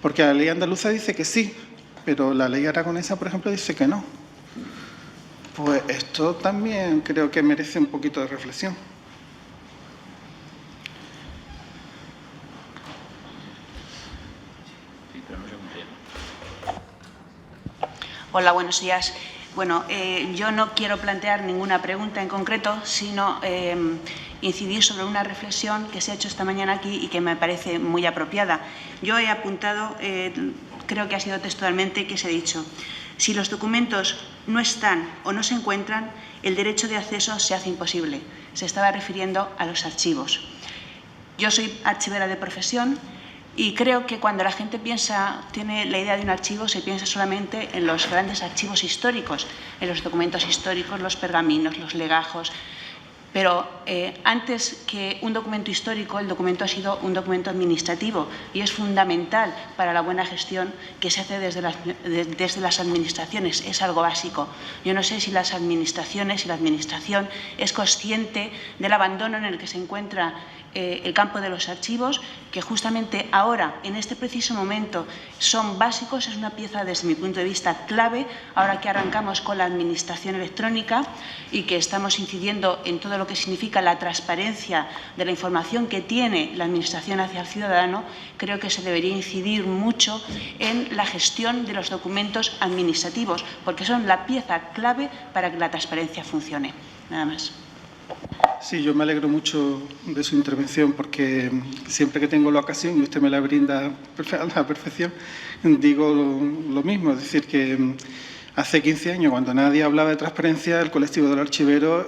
Porque la ley andaluza dice que sí, pero la ley aragonesa, por ejemplo, dice que no. Pues esto también creo que merece un poquito de reflexión. Hola, buenos días. Bueno, yo no quiero plantear ninguna pregunta en concreto, sino incidir sobre una reflexión que se ha hecho esta mañana aquí y que me parece muy apropiada. Yo he apuntado, creo que ha sido textualmente, que se ha dicho: si los documentos no están o no se encuentran, el derecho de acceso se hace imposible. Se estaba refiriendo a los archivos. Yo soy archivera de profesión y creo que cuando la gente tiene la idea de un archivo, se piensa solamente en los grandes archivos históricos, en los documentos históricos, los pergaminos, los legajos. Pero antes que un documento histórico, el documento ha sido un documento administrativo, y es fundamental para la buena gestión que se hace desde las administraciones. Es algo básico. Yo no sé si las administraciones y la Administración es consciente del abandono en el que se encuentra el campo de los archivos, que justamente ahora, en este preciso momento, son básicos. Es una pieza, desde mi punto de vista, clave, ahora que arrancamos con la administración electrónica y que estamos incidiendo en todo lo que significa la transparencia de la información que tiene la Administración hacia el ciudadano. Creo que se debería incidir mucho en la gestión de los documentos administrativos, porque son la pieza clave para que la transparencia funcione. Nada más. Sí, yo me alegro mucho de su intervención, porque siempre que tengo la ocasión, y usted me la brinda a la perfección, digo lo mismo. Es decir, que hace 15 años, cuando nadie hablaba de transparencia, el colectivo de los archiveros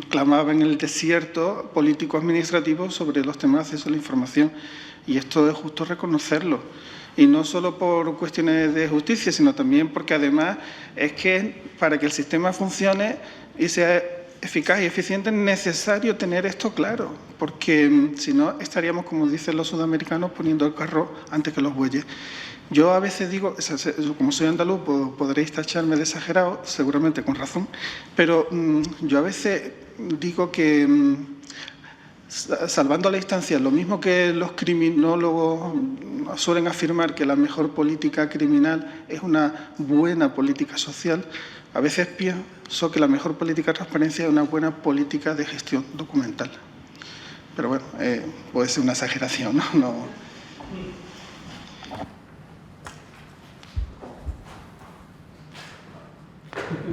clamaba en el desierto político-administrativo sobre los temas de acceso a la información. Y esto es justo reconocerlo. Y no solo por cuestiones de justicia, sino también porque además es que para que el sistema funcione y sea eficaz y eficiente es necesario tener esto claro, porque si no estaríamos, como dicen los sudamericanos, poniendo el carro antes que los bueyes. Yo a veces digo, como soy andaluz, podréis tacharme de exagerado, seguramente con razón, pero yo a veces digo que, salvando la distancia, lo mismo que los criminólogos suelen afirmar que la mejor política criminal es una buena política social, a veces pienso que la mejor política de transparencia es una buena política de gestión documental. Pero bueno, puede ser una exageración, ¿no? No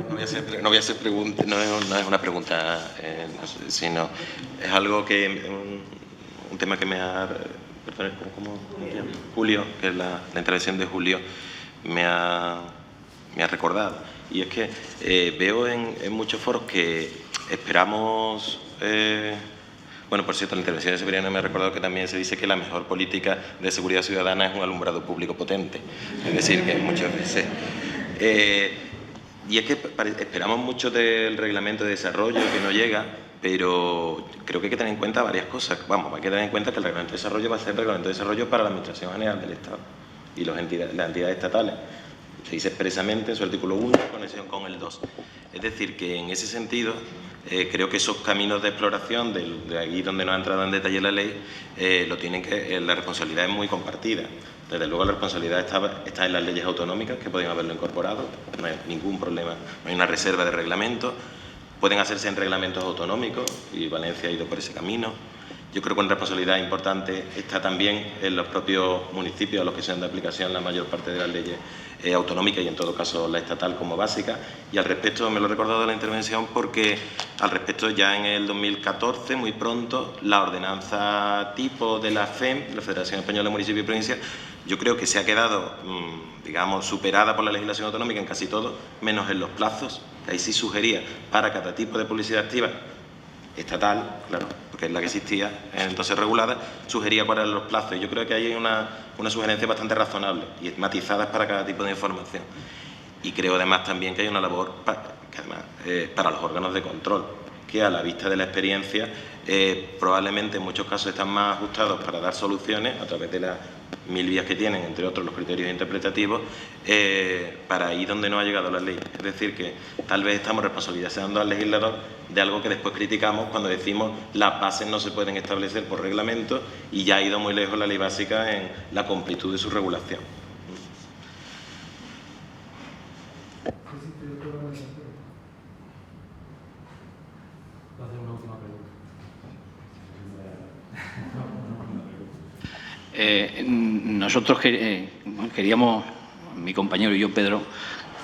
voy a hacer preguntas, no es una pregunta, sino es algo que un tema que me ha Perdón, ¿cómo se llama? Julio, que es la intervención de Julio, me ha recordado. Y es que veo en muchos foros que esperamos... bueno, por cierto, la intervención de Severiano me ha recordado que también se dice que la mejor política de seguridad ciudadana es un alumbrado público potente. Es decir, que muchas veces... y es que esperamos mucho del reglamento de desarrollo que no llega, pero creo que hay que tener en cuenta varias cosas. Vamos, hay que tener en cuenta que el reglamento de desarrollo va a ser el reglamento de desarrollo para la Administración General del Estado y las entidades estatales. Se dice expresamente en su artículo 1 en conexión con el 2. Es decir, que en ese sentido creo que esos caminos de exploración, de ahí donde no ha entrado en detalle la ley, lo tienen que, la responsabilidad es muy compartida. Desde luego la responsabilidad está en las leyes autonómicas, que pueden haberlo incorporado, no hay ningún problema, no hay una reserva de reglamento, pueden hacerse en reglamentos autonómicos y Valencia ha ido por ese camino. Yo creo que una responsabilidad importante está también en los propios municipios a los que sean de aplicación la mayor parte de las leyes autonómicas y en todo caso la estatal como básica. Y al respecto, me lo he recordado de la intervención porque al respecto ya en el 2014, muy pronto, la ordenanza tipo de la FEM, la Federación Española de Municipios y Provincias, yo creo que se ha quedado, digamos, superada por la legislación autonómica en casi todo, menos en los plazos, que ahí sí sugería para cada tipo de publicidad activa estatal, claro, porque es la que existía entonces regulada, sugería cuáles eran los plazos. Y yo creo que ahí hay una sugerencia bastante razonable y matizadas para cada tipo de información. Y creo además también que hay una labor para los órganos de control, que a la vista de la experiencia probablemente en muchos casos están más ajustados para dar soluciones a través de las 1000 vías que tienen, entre otros los criterios interpretativos, para ahí donde no ha llegado la ley. Es decir, que tal vez estamos responsabilizando al legislador de algo que después criticamos cuando decimos las bases no se pueden establecer por reglamento y ya ha ido muy lejos la ley básica en la completud de su regulación. Nosotros queríamos, mi compañero y yo, Pedro,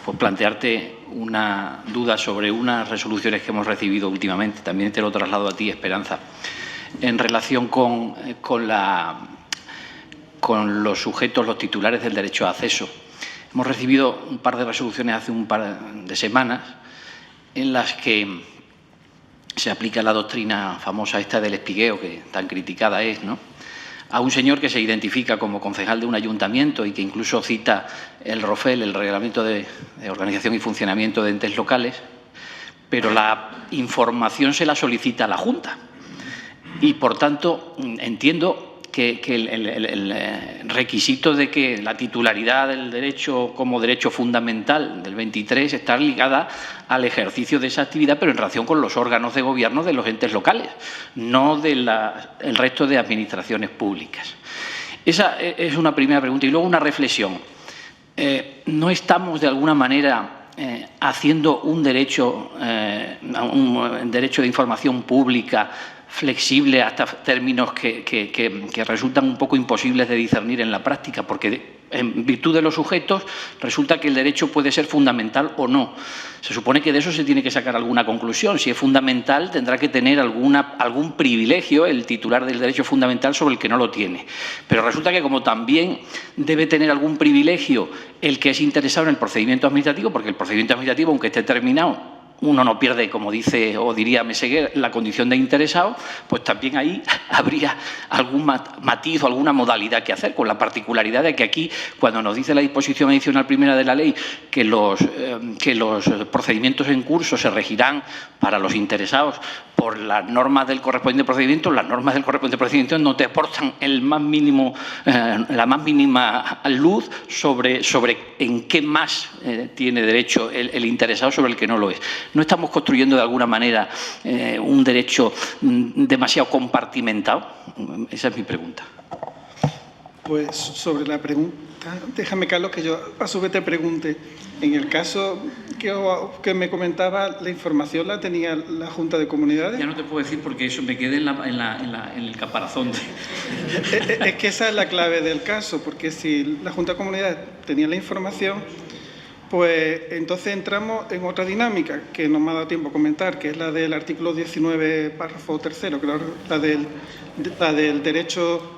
pues plantearte una duda sobre unas resoluciones que hemos recibido últimamente. También te lo traslado a ti, Esperanza, en relación con los sujetos, los titulares del derecho a acceso. Hemos recibido un par de resoluciones hace un par de semanas en las que se aplica la doctrina famosa esta del espigueo, que tan criticada es, ¿no?, a un señor que se identifica como concejal de un ayuntamiento y que incluso cita el ROFEL, el Reglamento de Organización y Funcionamiento de Entes Locales, pero la información se la solicita a la Junta. Y, por tanto, entiendo que el requisito de que la titularidad del derecho como derecho fundamental del 23 está ligada al ejercicio de esa actividad, pero en relación con los órganos de gobierno de los entes locales, no del resto de administraciones públicas. Esa es una primera pregunta. Y luego una reflexión. ¿No estamos, de alguna manera, haciendo un derecho de información pública flexible hasta términos que resultan un poco imposibles de discernir en la práctica? Porque en virtud de los sujetos resulta que el derecho puede ser fundamental o no. Se supone que de eso se tiene que sacar alguna conclusión. Si es fundamental, tendrá que tener algún privilegio el titular del derecho fundamental sobre el que no lo tiene. Pero resulta que como también debe tener algún privilegio el que es interesado en el procedimiento administrativo, porque el procedimiento administrativo, aunque esté terminado, uno no pierde, como dice o diría Meseguer, la condición de interesado, pues también ahí habría algún matiz o alguna modalidad que hacer, con la particularidad de que aquí, cuando nos dice la disposición adicional primera de la ley que los procedimientos en curso se regirán para los interesados por las normas del correspondiente procedimiento, las normas del correspondiente procedimiento no te aportan la más mínima luz sobre en qué más tiene derecho el interesado sobre el que no lo es. ¿No estamos construyendo de alguna manera un derecho demasiado compartimentado? Esa es mi pregunta. Pues sobre la pregunta, déjame, Carlos, que yo a su vez te pregunte. En el caso que me comentaba, ¿la información la tenía la Junta de Comunidades? Ya no te puedo decir porque eso me quedé en el caparazón. Es que esa es la clave del caso, porque si la Junta de Comunidades tenía la información, pues entonces entramos en otra dinámica que no me ha dado tiempo a comentar, que es la del artículo 19, párrafo 3, que es la del derecho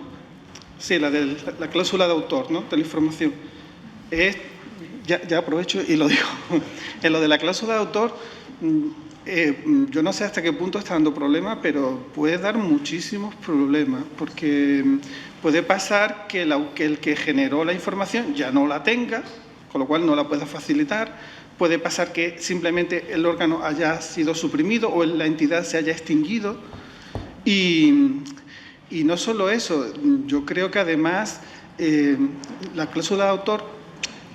Sí, la de la cláusula de autor, ¿no?, de la información. Ya aprovecho y lo digo. En lo de la cláusula de autor, yo no sé hasta qué punto está dando problemas, pero puede dar muchísimos problemas, porque puede pasar que el que generó la información ya no la tenga, con lo cual no la pueda facilitar. Puede pasar que simplemente el órgano haya sido suprimido o la entidad se haya extinguido. Y no solo eso, yo creo que además la cláusula de autor,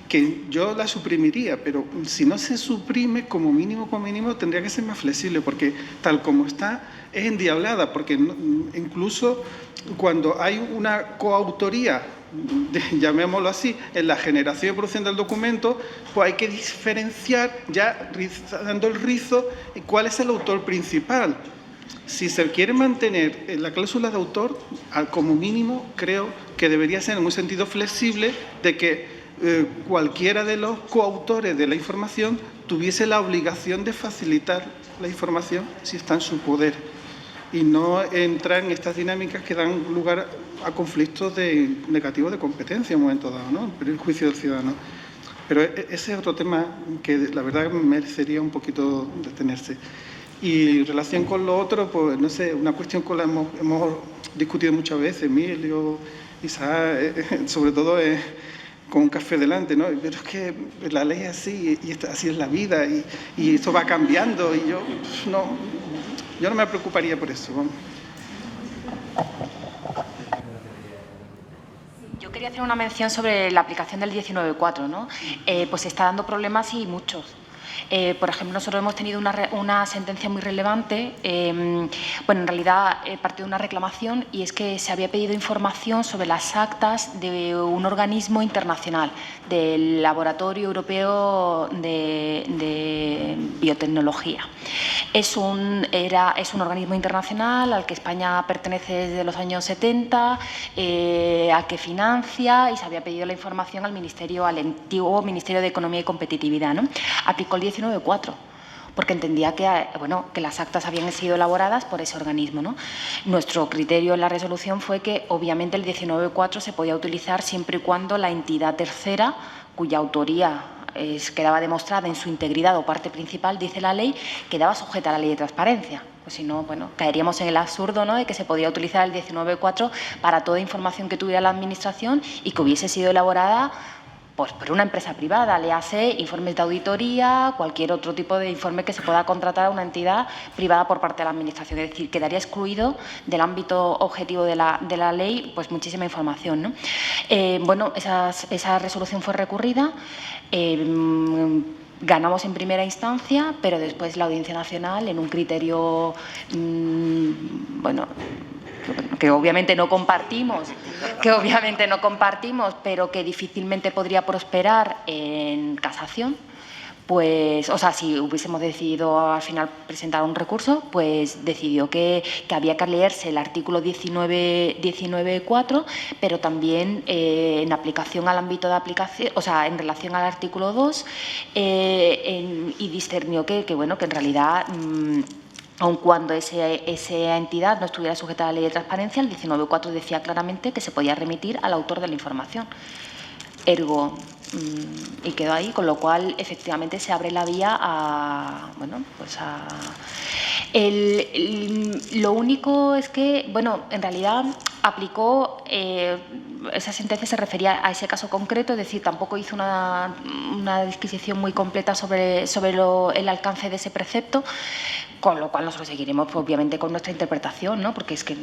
que yo la suprimiría, pero si no se suprime, como mínimo tendría que ser más flexible, porque tal como está es endiablada, porque incluso cuando hay una coautoría, llamémoslo así, en la generación y producción del documento, pues hay que diferenciar, ya dando el rizo, cuál es el autor principal. Si se quiere mantener la cláusula de autor, como mínimo creo que debería ser en un sentido flexible de que cualquiera de los coautores de la información tuviese la obligación de facilitar la información si está en su poder, y no entrar en estas dinámicas que dan lugar a conflictos negativos de competencia en un momento dado, ¿no?, el juicio del ciudadano. Pero ese es otro tema que la verdad merecería un poquito detenerse. Y en relación con lo otro, pues no sé, una cuestión que hemos discutido muchas veces, Emilio, Isaac, sobre todo con un café delante, ¿no? Pero es que la ley es así, y así es la vida, y esto va cambiando, y yo no me preocuparía por eso. Vamos. Yo quería hacer una mención sobre la aplicación del 19.4, ¿no? Pues está dando problemas y muchos. Por ejemplo, nosotros hemos tenido una sentencia muy relevante, bueno, en realidad parte de una reclamación, y es que se había pedido información sobre las actas de un organismo internacional, del Laboratorio Europeo de Biotecnología. Es un organismo internacional al que España pertenece desde los años 70, al que financia, y se había pedido la información al antiguo Ministerio de Economía y Competitividad, ¿no? Aplicó el 19.4, porque entendía que las actas habían sido elaboradas por ese organismo, ¿no? Nuestro criterio en la resolución fue que, obviamente, el 19.4 se podía utilizar siempre y cuando la entidad tercera, cuya autoría quedaba demostrada en su integridad o parte principal, dice la ley, quedaba sujeta a la ley de transparencia. Pues si no, bueno, caeríamos en el absurdo, ¿no?, de que se podía utilizar el 19.4 para toda información que tuviera la Administración y que hubiese sido elaborada pues por una empresa privada, le hace informes de auditoría, cualquier otro tipo de informe que se pueda contratar a una entidad privada por parte de la Administración. Es decir, quedaría excluido del ámbito objetivo de la ley pues muchísima información, ¿no? Bueno, esa resolución fue recurrida. Ganamos en primera instancia, pero después la Audiencia Nacional, en un criterio, bueno, que obviamente no compartimos, pero que difícilmente podría prosperar en casación, pues, o sea, si hubiésemos decidido al final presentar un recurso, pues decidió que había que leerse el artículo 19.4, pero también en aplicación al ámbito de aplicación, o sea, en relación al artículo 2, y discernió que en realidad, aun cuando esa entidad no estuviera sujeta a la ley de transparencia, el 19.4 decía claramente que se podía remitir al autor de la información. Ergo, y quedó ahí, con lo cual efectivamente se abre la vía a, bueno, pues a... Lo único es que, bueno, en realidad aplicó, esa sentencia se refería a ese caso concreto, es decir, tampoco hizo una disquisición muy completa sobre el alcance de ese precepto, con lo cual nosotros seguiremos, pues, obviamente, con nuestra interpretación, ¿no? Porque es que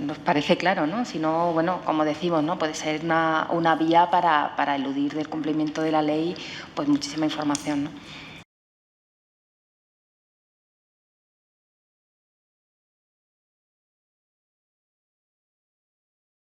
nos parece claro, ¿no? Si no, bueno, como decimos, ¿no?, puede ser una vía para eludir del cumplimiento de la ley pues muchísima información, ¿no?